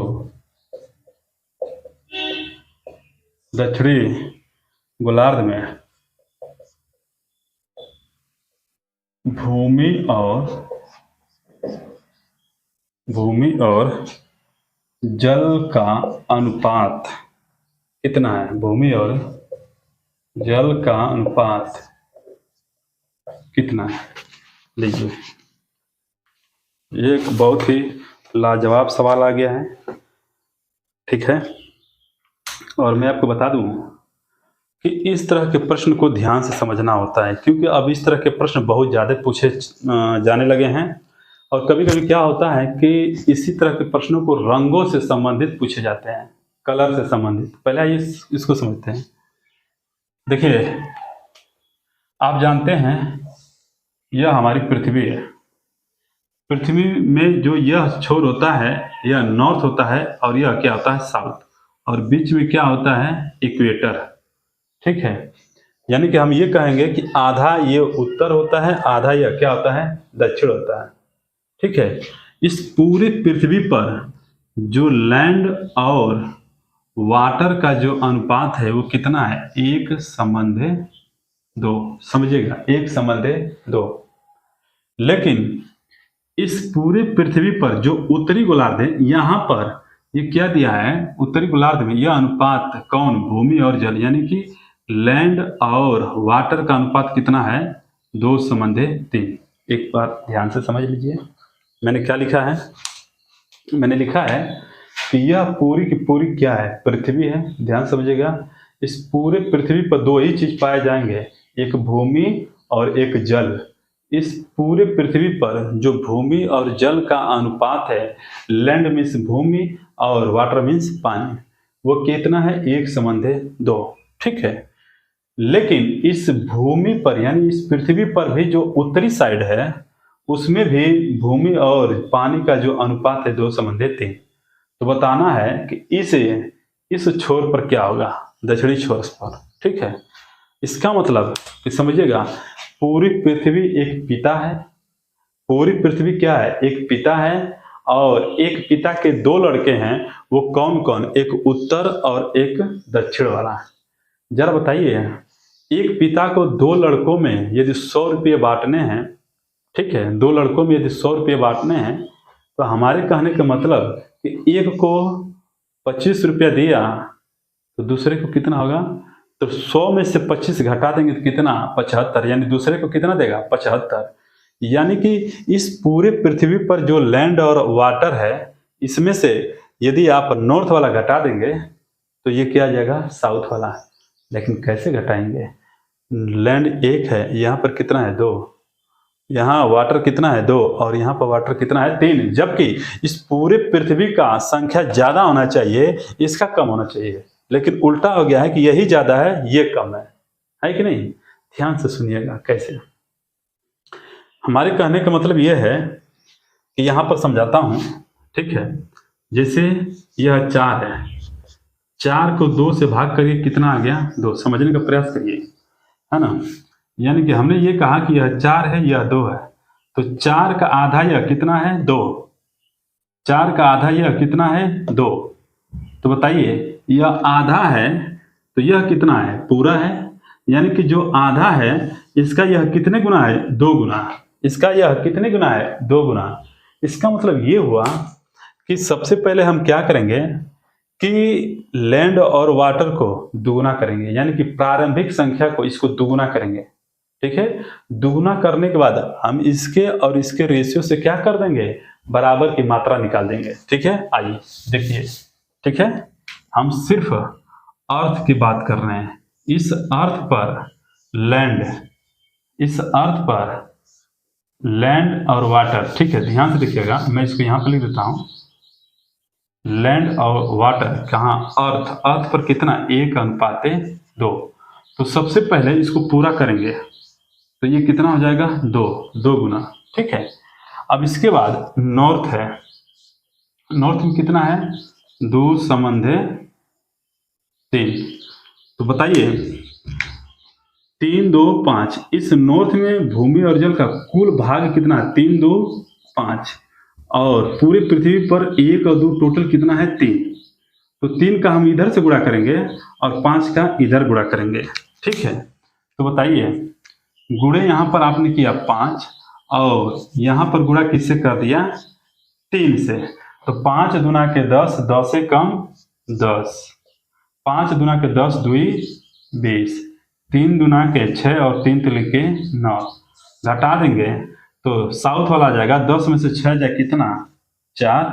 दक्षिणी गोलार्ध में भूमि और जल का अनुपात कितना है? भूमि और जल का अनुपात कितना है? लीजिए, ये एक बहुत ही लाजवाब सवाल आ गया है, ठीक है। और मैं आपको बता दूं कि इस तरह के प्रश्न को ध्यान से समझना होता है, क्योंकि अब इस तरह के प्रश्न बहुत ज़्यादा पूछे जाने लगे हैं। और कभी कभी क्या होता है कि इसी तरह के प्रश्नों को रंगों से संबंधित पूछे जाते हैं, कलर से संबंधित। पहले आइए इसको समझते हैं। देखिए, आप जानते हैं यह हमारी पृथ्वी है। पृथ्वी में जो यह छोर होता है यह नॉर्थ होता है, और यह क्या होता है? साउथ। और बीच में क्या होता है? इक्वेटर, ठीक है। यानी कि हम ये कहेंगे कि आधा ये उत्तर होता है, आधा यह क्या होता है? दक्षिण होता है, ठीक है। इस पूरी पृथ्वी पर जो लैंड और वाटर का जो अनुपात है वो कितना है? 1:2। समझिएगा, 1:2। लेकिन इस पूरे पृथ्वी पर जो उत्तरी गोलार्ध है, यहाँ पर ये क्या दिया है? उत्तरी गोलार्ध में यह अनुपात कौन? भूमि और जल, यानी कि लैंड और वाटर का अनुपात कितना है? 2:3। एक बार ध्यान से समझ लीजिए, मैंने क्या लिखा है? मैंने लिखा है कि यह पूरी की पूरी क्या है? पृथ्वी है। ध्यान समझिएगा, इस पूरे पृथ्वी पर दो ही चीज पाए जाएंगे, एक भूमि और एक जल। इस पूरे पृथ्वी पर जो भूमि और जल का अनुपात है, लैंड मीन्स भूमि और वाटर मीन्स पानी, वो कितना है? 1:2, ठीक है। लेकिन इस भूमि पर यानी इस पृथ्वी पर भी जो उत्तरी साइड है उसमें भी भूमि और पानी का जो अनुपात है 2:3। तो बताना है कि इस छोर पर क्या होगा? दक्षिणी छोर पर, ठीक है। इसका मतलब कि समझिएगा, पूरी पृथ्वी एक पिता है। पूरी पृथ्वी क्या है? एक पिता है, और एक पिता के दो लड़के हैं। वो कौन कौन? एक उत्तर और एक दक्षिण वाला। जरा बताइए, एक पिता को दो लड़कों में यदि 100 रुपये बांटने हैं, ठीक है, दो लड़कों में यदि 100 रुपये बांटने हैं, तो हमारे कहने का मतलब कि एक को 25 रुपया दिया तो दूसरे को कितना होगा? तो 100 में से 25 घटा देंगे तो कितना? 75। यानी दूसरे को कितना देगा? 75। यानी कि इस पूरे पृथ्वी पर जो लैंड और वाटर है, इसमें से यदि आप नॉर्थ वाला घटा देंगे तो ये क्या आ जाएगा? साउथ वाला। लेकिन कैसे घटाएंगे? लैंड एक है, यहाँ पर कितना है? 2। यहाँ वाटर कितना है? 2। और यहाँ पर वाटर कितना है? 3। जबकि इस पूरे पृथ्वी का संख्या ज्यादा होना चाहिए, इसका कम होना चाहिए। लेकिन उल्टा हो गया है कि यही ज्यादा है, ये कम है कि नहीं? ध्यान से सुनिएगा कैसे। हमारे कहने का मतलब यह है कि यहाँ पर समझाता हूँ, ठीक है। जैसे यह 4 है, 4 को 2 से भाग करिए, कितना आ गया? 2। समझने का प्रयास करिए, है ना। यानी कि हमने ये कहा कि यह 4 है, यह 2 है, तो 4 का आधा यह कितना है? 2। 4 का आधा यह कितना है? 2। तो बताइए, यह आधा है तो यह कितना है? पूरा है। यानी कि जो आधा है इसका यह कितने गुना है? 2 गुना। इसका यह कितने गुना है? 2 गुना। इसका मतलब ये हुआ कि सबसे पहले हम क्या करेंगे कि लैंड और वाटर को दुगुना करेंगे, यानी कि प्रारंभिक संख्या को इसको दुगुना करेंगे, ठीक है। दुगुना करने के बाद हम इसके और इसके रेशियो से क्या कर देंगे? बराबर की मात्रा निकाल देंगे, ठीक है। आइए देखिए, ठीक है, हम सिर्फ अर्थ की बात कर रहे हैं। इस अर्थ पर लैंड, इस अर्थ पर लैंड और वाटर, ठीक है। ध्यान से देखिएगा, मैं इसको यहाँ पर लिख देता हूँ। लैंड और वाटर कहाँ? अर्थ। अर्थ पर कितना? 1:2। तो सबसे पहले इसको पूरा करेंगे, तो ये कितना हो जाएगा, 2 गुना। ठीक है, अब इसके बाद नॉर्थ है, नॉर्थ में कितना है, 2 समंधे 3। तो बताइए 3 2 5, इस नॉर्थ में भूमि और जल का कुल भाग कितना है, 3 2 5, और पूरी पृथ्वी पर 1 और 2 टोटल कितना है, 3। तो 3 का हम इधर से गुणा करेंगे और 5 का इधर गुणा करेंगे। ठीक है, तो बताइए गुणे यहाँ पर आपने किया 5 और यहाँ पर गुणा किससे कर दिया, 3 से। तो 5 दूना के 10, 10 से कम 10, 5 दूना के 10 2 20, 3 दूना के 6 और 3 तिल के 9, घटा देंगे तो साउथ वाला आ जाएगा। 10 में से 6 जाए कितना, 4,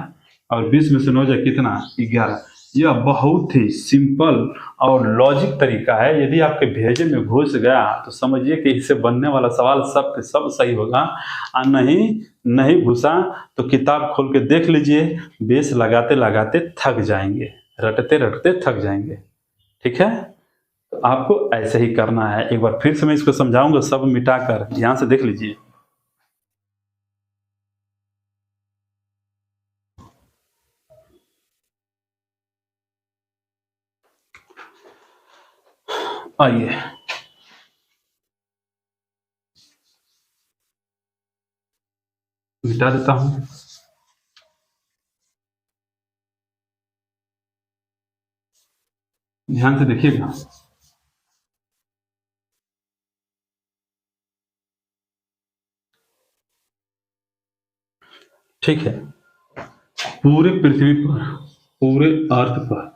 और 20 में से 9 जाए कितना, 11। यह बहुत ही सिंपल और लॉजिक तरीका है। यदि आपके भेजे में घुस गया तो समझिए कि इससे बनने वाला सवाल सब के सब सही होगा, और नहीं घुसा तो किताब खोल के देख लीजिए, बेस लगाते लगाते थक जाएंगे, रटते रटते थक जाएंगे। ठीक है, तो आपको ऐसे ही करना है। एक बार फिर से मैं इसको समझाऊंगा, सब मिटाकर ध्यान से देख लीजिए। आइए मिटा देता हूं। ध्यान से देखिएगा, ठीक है। पूरे पृथ्वी पर, पूरे अर्थ पर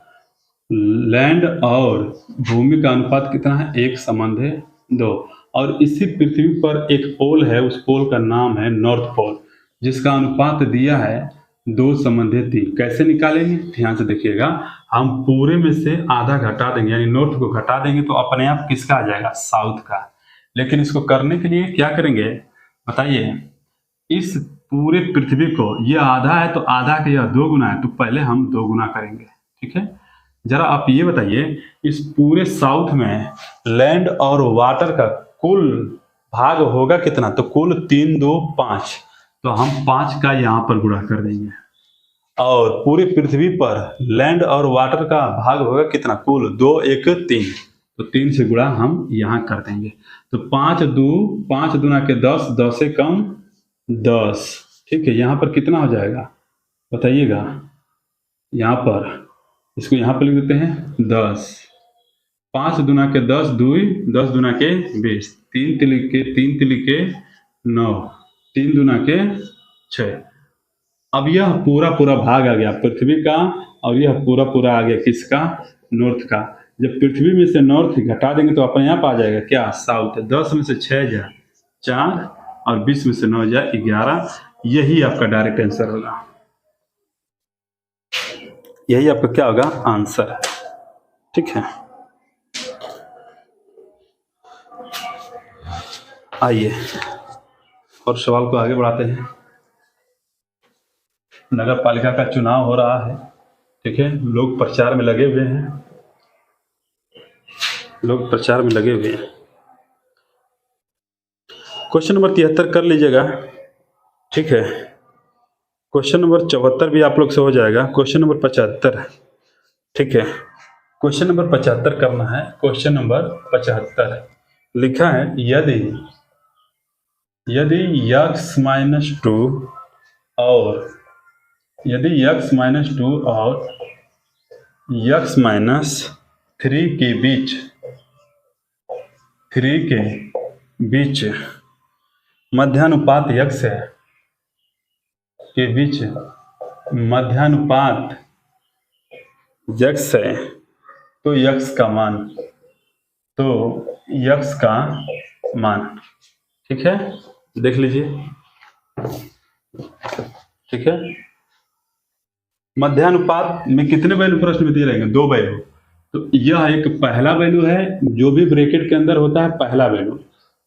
लैंड और भूमि का अनुपात कितना है, 1:2। और इसी पृथ्वी पर एक पोल है, उस पोल का नाम है नॉर्थ पोल, जिसका अनुपात दिया है 2:3। कैसे निकालेंगे, ध्यान से देखिएगा। हम पूरे में से आधा घटा देंगे, यानी नॉर्थ को घटा देंगे तो अपने आप किसका आ जाएगा, साउथ का। लेकिन इसको करने के लिए क्या करेंगे बताइए, इस पूरे पृथ्वी को, यह आधा है तो आधा का यह 2 गुना है, तो पहले हम 2 गुना करेंगे। ठीक है, जरा आप ये बताइए, इस पूरे साउथ में लैंड और वाटर का कुल भाग होगा कितना, तो कुल 3 2 5, तो हम 5 का यहाँ पर गुणा कर देंगे। और पूरी पृथ्वी पर लैंड और वाटर का भाग होगा कितना, कुल 2 1 3, तो 3 से गुणा हम यहाँ कर देंगे। तो 5 दूना के 10, 10 से कम 10। ठीक है, यहाँ पर कितना हो जाएगा बताइएगा, यहाँ पर इसको यहाँ पर लिख देते हैं 10। 5 दूना के 10 2, 10 दूना के 20, 3 तिली के 9, 3 दूना के 6। अब यह पूरा भाग आ गया पृथ्वी का, और यह पूरा आ गया किसका, नॉर्थ का। जब पृथ्वी में से नॉर्थ घटा देंगे तो अपने आप आ जाएगा क्या, साउथ। 10 में से 6 जाए 4, और 20 में से 9 जाए 11। यही आपका डायरेक्ट आंसर होगा, यही आपका क्या होगा, आंसर है। ठीक है, आइए और सवाल को आगे बढ़ाते हैं। नगर पालिका का चुनाव हो रहा है, ठीक है, लोग प्रचार में लगे हुए हैं, लोग प्रचार में लगे हुए हैं। क्वेश्चन नंबर 73 कर लीजिएगा। ठीक है, क्वेश्चन नंबर 74 भी आप लोग से हो जाएगा। क्वेश्चन नंबर 75, ठीक है, क्वेश्चन नंबर 75 करना है। क्वेश्चन नंबर 75 लिखा है, यदि x-2 और यदि x-2 और x-3 के बीच मध्यानुपात x है, के बीच मध्यानुपात x है, तो x का मान, ठीक है, देख लीजिए। ठीक है, मध्यानुपात में कितने वैल्यू प्रश्न में दिए रहेंगे, 2 वैल्यू। तो यह एक पहला वैल्यू है, जो भी ब्रैकेट के अंदर होता है पहला वैल्यू,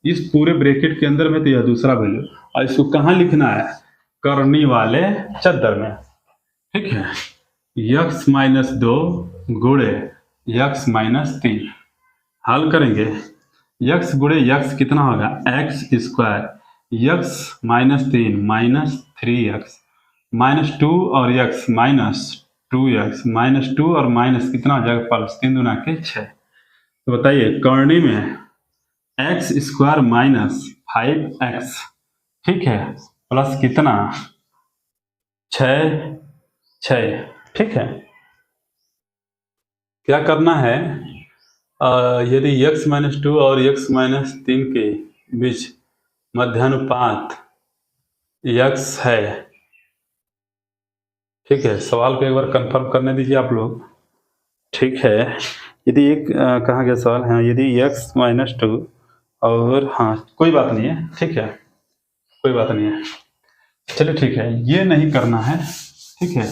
इस पूरे ब्रैकेट के अंदर में तो यह दूसरा वैल्यू। और इसको कहाँ लिखना है, करनी वाले चद्दर में। ठीक है, x-2 गुणे x-3, हल करेंगे यक्स गुणे यक्स कितना होगा एक्स स्क्वायर, यक्स -3 -3x -2 और यक्स -2x -2 और माइनस कितना हो जाएगा प्लस 3 दूना के 6। तो बताइए करनी में एक्स स्क्वायर -5x ठीक है प्लस कितना 6 ठीक है। क्या करना है यदि x -2 और x -3 के बीच मध्यानुपात x है ठीक है। सवाल को एक बार कंफर्म करने दीजिए आप लोग ठीक है। यदि एक कहाँ गया सवाल, हाँ यदि x -2 और हाँ कोई बात नहीं है ठीक है, कोई बात नहीं है चलिए ठीक है, ये नहीं करना है ठीक है।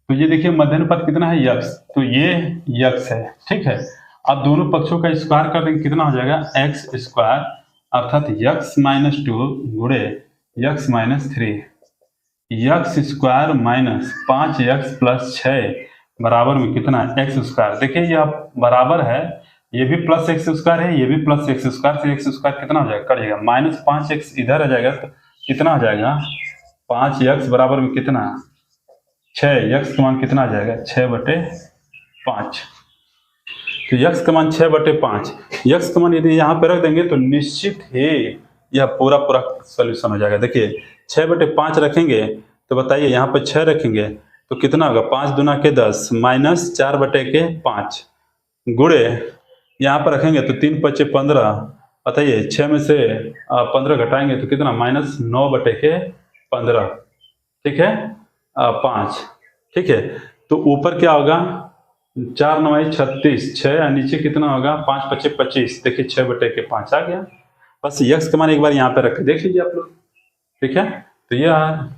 तो ये देखिए मध्यानुपात कितना है यक्स, तो ये यक्स है ठीक है। अब दोनों पक्षों का स्क्वायर कर देंगे कितना हो जाएगा एक्स स्क्वायर अर्थात यक्स -2 गुणे यक्स -3 यक्स स्क्वायर -5x + 6 बराबर में कितना एक्स स्क्वायर। देखिए यह बराबर है, ये भी प्लस एक्स स्क्वायर है, ये भी प्लस एक्स स्क्वायर से एक्स स्क्वायर कितना हो जाएगा कट जाएगा, -5x इधर आ जाएगा तो कितना हो जाएगा 5x बराबर में कितना 6, यक्स का मान कितना आ जाएगा 6/5। तो यक्स का मान 6/5, यक्स का मान यदि यहाँ पे रख देंगे तो निश्चित ही यह पूरा सोल्यूशन हो जाएगा। देखिए 6/5 रखेंगे तो बताइए यहाँ पर 6 रखेंगे तो कितना होगा 5 दूना के 10 -4/5 गुणे यहाँ पर रखेंगे तो 3 × 5 = 15। बताइए 6 में से 15 घटाएंगे तो कितना -9/15 ठीक है 5 ठीक है। तो ऊपर क्या होगा 4 × 9 = 36 6 और नीचे कितना होगा 5 × 5 = 25। देखिए 6/5 आ गया। बस यक्स का मान एक बार यहाँ पे रख के देख लीजिए आप लोग ठीक है। तो यह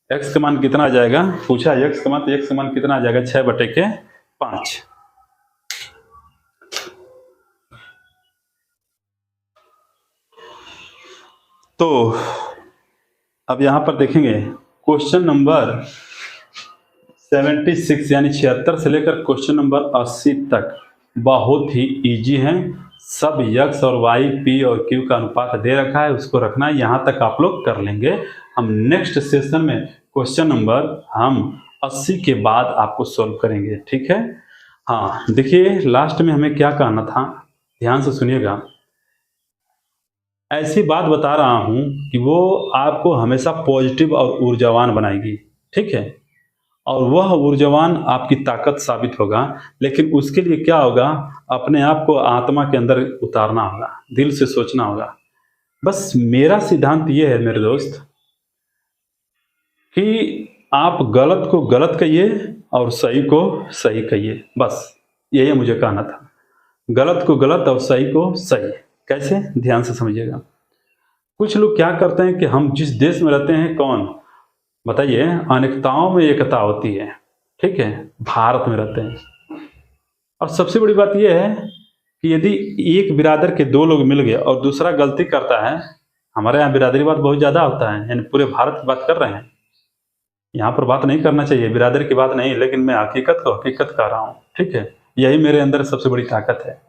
एक्स का मान कितना आ जाएगा, पूछा यक्स का मान, तो एक्स का मान कितना आ जाएगा 6/5। तो अब यहाँ पर देखेंगे क्वेश्चन नंबर 76 यानी 76 से लेकर क्वेश्चन नंबर 80 तक बहुत ही इजी हैं। सब यक्स और वाई पी और क्यू का अनुपात दे रखा है, उसको रखना है, यहाँ तक आप लोग कर लेंगे। हम नेक्स्ट सेशन में क्वेश्चन नंबर हम 80 के बाद आपको सॉल्व करेंगे ठीक है। हाँ देखिए लास्ट में हमें क्या कहना था, ध्यान से सुनिएगा। ऐसी बात बता रहा हूँ कि वो आपको हमेशा पॉजिटिव और ऊर्जावान बनाएगी ठीक है, और वह ऊर्जावान आपकी ताकत साबित होगा। लेकिन उसके लिए क्या होगा, अपने आप को आत्मा के अंदर उतारना होगा, दिल से सोचना होगा। बस मेरा सिद्धांत ये है मेरे दोस्त कि आप गलत को गलत कहिए और सही को सही कहिए, बस यही मुझे कहना था। गलत को गलत और सही को सही। कैसे, ध्यान से समझिएगा। कुछ लोग क्या करते हैं कि हम जिस देश में रहते हैं, कौन बताइए, अनेकताओं में एकता होती है ठीक है, भारत में रहते हैं। और सबसे बड़ी बात यह है कि यदि एक बिरादर के दो लोग मिल गए और दूसरा गलती करता है, हमारे यहाँ बिरादरीवाद बहुत ज़्यादा होता है, यानी पूरे भारत की बात कर रहे हैं, यहाँ पर बात नहीं करना चाहिए, बिरादरी की बात नहीं, लेकिन मैं हकीकत को हकीकत कर रहा हूँ ठीक है। यही मेरे अंदर सबसे बड़ी ताकत है।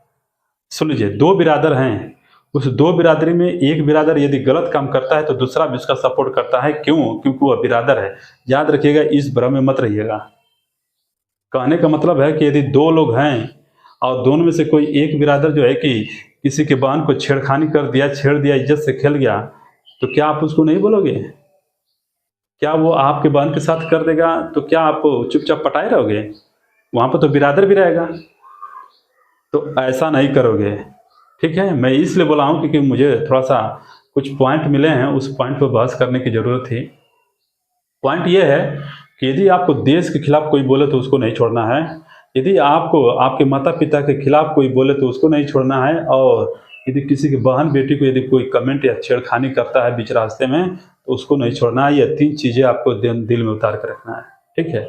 सुन लीजिए, दो बिरादर हैं, उस दो बिरादरी में एक बिरादर यदि गलत काम करता है तो दूसरा भी उसका सपोर्ट करता है। क्यों? क्योंकि वह बिरादर है। याद रखिएगा, इस भ्रम में मत रहिएगा। कहने का मतलब है कि यदि दो लोग हैं और दोनों में से कोई एक बिरादर जो है कि किसी के बहन को छेड़खानी कर दिया, छेड़ दिया, इज्जत से खेल गया, तो क्या आप उसको नहीं बोलोगे? क्या वो आपके बहन के साथ कर देगा तो क्या आप चुपचाप पटाए रहोगे? वहाँ पर तो बिरादर भी रहेगा, तो ऐसा नहीं करोगे ठीक है। मैं इसलिए बोला हूँ क्योंकि मुझे थोड़ा सा कुछ पॉइंट मिले हैं, उस पॉइंट पर बहस करने की ज़रूरत थी। पॉइंट ये है कि यदि आपको देश के खिलाफ कोई बोले तो उसको नहीं छोड़ना है, यदि आपको आपके माता पिता के खिलाफ कोई बोले तो उसको नहीं छोड़ना है, और यदि किसी की बहन बेटी को यदि कोई कमेंट या छेड़खानी करता है बीच रास्ते में तो उसको नहीं छोड़ना है। ये तीन चीज़ें आपको दिल में उतार कर रखना है ठीक है।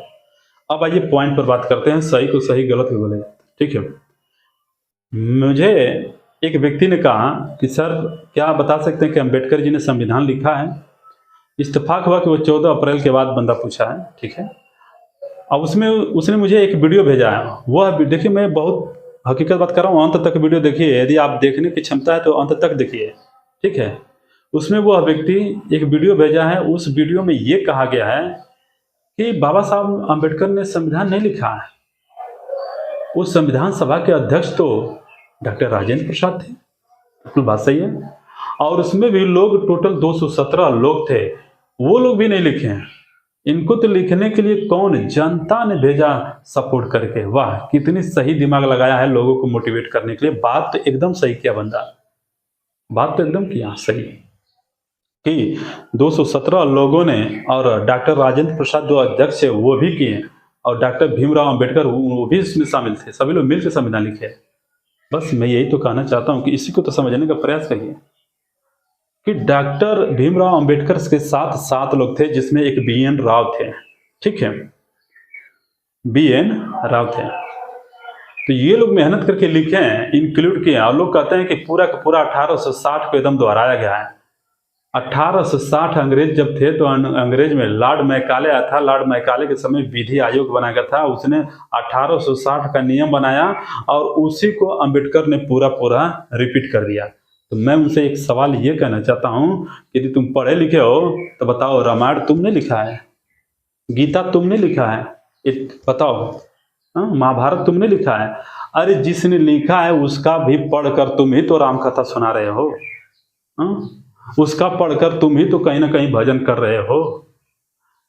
अब आइए पॉइंट पर बात करते हैं, सही को सही, गलत को गलत ठीक है। मुझे एक व्यक्ति ने कहा कि सर क्या आप बता सकते हैं कि अम्बेडकर जी ने संविधान लिखा है? इत्तेफाक हुआ कि वो 14 अप्रैल के बाद बंदा पूछा है ठीक है। अब उसमें उसने मुझे एक वीडियो भेजा है, वह देखिए मैं बहुत हकीकत बात कर रहा हूँ, अंत तक वीडियो देखिए, यदि आप देखने की क्षमता है तो अंत तक देखिए, ठीक है। उसमें वह व्यक्ति एक वीडियो भेजा है, उस वीडियो में ये कहा गया है कि बाबा साहब अम्बेडकर ने संविधान नहीं लिखा है। उस संविधान सभा के अध्यक्ष तो डॉक्टर राजेंद्र प्रसाद थे, बिल्कुल बात सही है। और उसमें भी लोग टोटल 217 लोग थे, वो लोग भी नहीं लिखे हैं। इनको तो लिखने के लिए कौन, जनता ने भेजा सपोर्ट करके। वाह, कितनी सही दिमाग लगाया है लोगों को मोटिवेट करने के लिए। बात तो एकदम सही किया बंदा, बात तो एकदम किया सही कि 217 लोगों ने, और डॉक्टर राजेंद्र प्रसाद जो अध्यक्ष है वो भी किए, और डॉक्टर भीमराव अंबेडकर वो भी इसमें शामिल थे। सभी लोग मिलकर संविधान लिखे। बस मैं यही तो कहना चाहता हूँ कि इसी को तो समझने का प्रयास करिए कि डॉक्टर भीमराव अंबेडकर के साथ 7 लोग थे, जिसमें एक BN राव थे, ठीक है, BN राव थे। तो ये लोग मेहनत करके लिखे हैं, इंक्लूड किए हैं, और लोग कहते हैं कि पूरा का पूरा 1860 को एकदम दोहराया गया है। 1860 अंग्रेज जब थे तो अंग्रेज में लॉर्ड मैकाले आया था। लॉर्ड मैकाले के समय विधि आयोग बना गया था, उसने 1860 का नियम बनाया और उसी को अंबेडकर ने पूरा पूरा रिपीट कर दिया। तो मैं उनसे एक सवाल ये कहना चाहता हूँ कि यदि तुम पढ़े लिखे हो तो बताओ, रामायण तुमने लिखा है, गीता तुमने लिखा है, बताओ, महाभारत तुमने लिखा है। अरे जिसने लिखा है उसका भी पढ़कर तुम ही तो राम कथा सुना रहे हो, उसका पढ़कर तुम ही तो कहीं ना कहीं भजन कर रहे हो।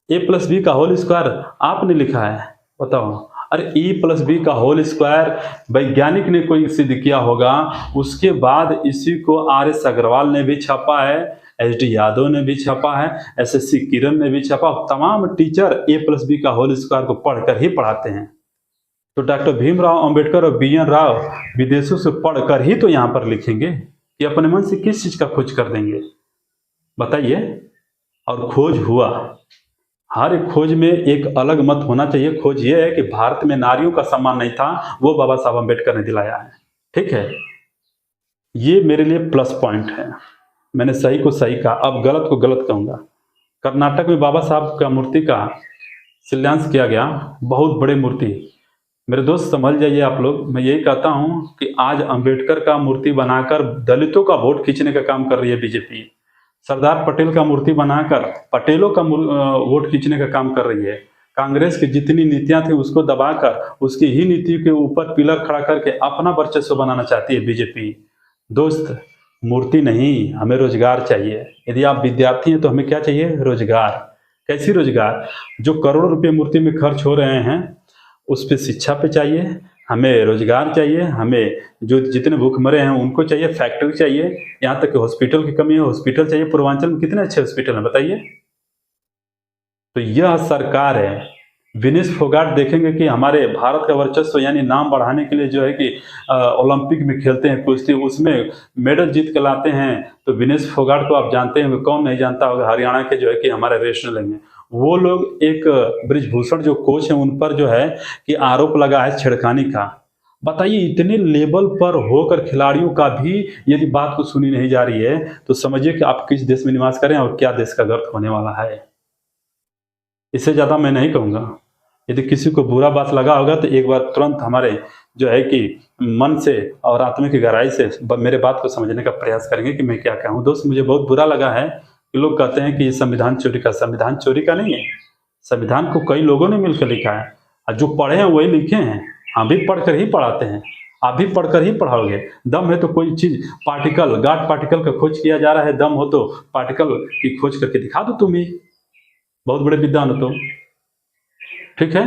A+B का होल स्क्वायर आपने लिखा है, बताओ। अरे E+B का होल स्क्वायर वैज्ञानिक ने कोई सिद्ध किया होगा, उसके बाद इसी को RS अग्रवाल ने भी छापा है, HD यादव ने भी छापा है, SSC किरण ने भी छापा। तमाम टीचर A+B का होल स्क्वायर को पढ़कर ही पढ़ाते हैं। तो डॉक्टर भीमराव अंबेडकर और BN राव विदेशों से पढ़कर ही तो यहाँ पर लिखेंगे कि अपने मन से किस चीज का खोज कर देंगे, बताइए। और खोज हुआ, हर एक खोज में एक अलग मत होना चाहिए। खोज ये है कि भारत में नारियों का सम्मान नहीं था, वो बाबा साहब अम्बेडकर ने दिलाया है, ठीक है। ये मेरे लिए प्लस पॉइंट है। मैंने सही को सही कहा, अब गलत को गलत कहूंगा। कर्नाटक में बाबा साहब का मूर्ति का शिलान्यास किया गया, बहुत बड़े मूर्ति। मेरे दोस्त समझ जाइए आप लोग, मैं यही कहता हूं कि आज अंबेडकर का मूर्ति बनाकर दलितों का वोट खींचने का काम कर रही है बीजेपी। सरदार पटेल का मूर्ति बनाकर पटेलों का वोट खींचने का काम कर रही है। कांग्रेस की जितनी नीतियां थी उसको दबाकर उसकी ही नीति के ऊपर पिलर खड़ा करके अपना वर्चस्व बनाना चाहती है बीजेपी। दोस्त, मूर्ति नहीं, हमें रोजगार चाहिए। यदि आप विद्यार्थी हैं तो हमें क्या चाहिए? रोजगार। कैसी रोजगार? जो करोड़ों रुपये मूर्ति में खर्च हो रहे हैं उस पर शिक्षा पे चाहिए, हमें रोजगार चाहिए, हमें जो जितने भूखमरे हैं उनको चाहिए, फैक्ट्री चाहिए, यहाँ तक कि हॉस्पिटल की कमी है, हॉस्पिटल चाहिए। पूर्वांचल में कितने अच्छे हॉस्पिटल हैं बताइए। तो यह सरकार है। विनेश फोगाट देखेंगे कि हमारे भारत का वर्चस्व यानी नाम बढ़ाने के लिए जो है कि ओलंपिक में खेलते हैं कुश्ती, उसमें मेडल जीत के लाते हैं। तो विनेश फोगाट को आप जानते हैं, कौन नहीं जानता होगा, हरियाणा के जो है कि हमारे रेशनल हैं वो लोग। एक ब्रिजभूषण जो कोच है उन पर जो है कि आरोप लगा है छेड़खानी का। बताइए, इतने लेवल पर होकर खिलाड़ियों का भी यदि बात को सुनी नहीं जा रही है तो समझिए कि आप किस देश में निवास करें और क्या देश का गर्त होने वाला है। इससे ज़्यादा मैं नहीं कहूँगा। यदि किसी को बुरा बात लगा होगा तो एक बार तुरंत हमारे जो है कि मन से और आत्मा की गहराई से मेरे बात को समझने का प्रयास करेंगे कि मैं क्या कहूँ। दोस्त, मुझे बहुत बुरा लगा है कि लोग कहते हैं कि ये संविधान चोरी का नहीं है। संविधान को कई लोगों ने मिलकर लिखा है और जो पढ़े हैं वही लिखे हैं। हम भी पढ़कर ही पढ़ाते हैं, आप भी पढ़कर ही पढ़ाओगे। दम है तो कोई चीज पार्टिकल, गॉड पार्टिकल का खोज किया जा रहा है, दम हो तो पार्टिकल की खोज करके दिखा दो, तुम ही बहुत बड़े विद्वान हो तो, ठीक है।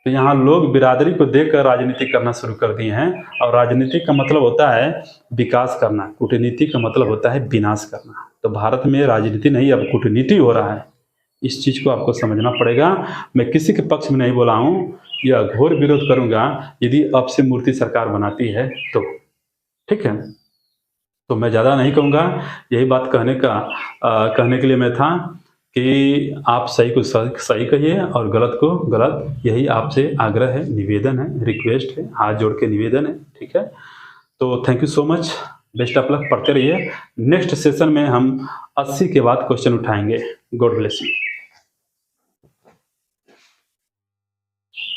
तो यहाँ लोग बिरादरी को देखकर राजनीति करना शुरू कर दिए हैं, और राजनीति का मतलब होता है विकास करना, कूटनीति का मतलब होता है विनाश करना। तो भारत में राजनीति नहीं, अब कूटनीति हो रहा है। इस चीज को आपको समझना पड़ेगा। मैं किसी के पक्ष में नहीं बोला हूँ, यह घोर विरोध करूंगा यदि अब से मूर्ति सरकार बनाती है तो, ठीक है। तो मैं ज्यादा नहीं कहूंगा, यही बात कहने के लिए मैं था कि आप सही को सही कहिए और गलत को गलत। यही आपसे आग्रह है, निवेदन है, रिक्वेस्ट है, हाथ जोड़ के निवेदन है, ठीक है। तो thank you so much, best of luck, पढ़ते रहिए। नेक्स्ट सेशन में हम 80 के बाद क्वेश्चन उठाएंगे। God bless you.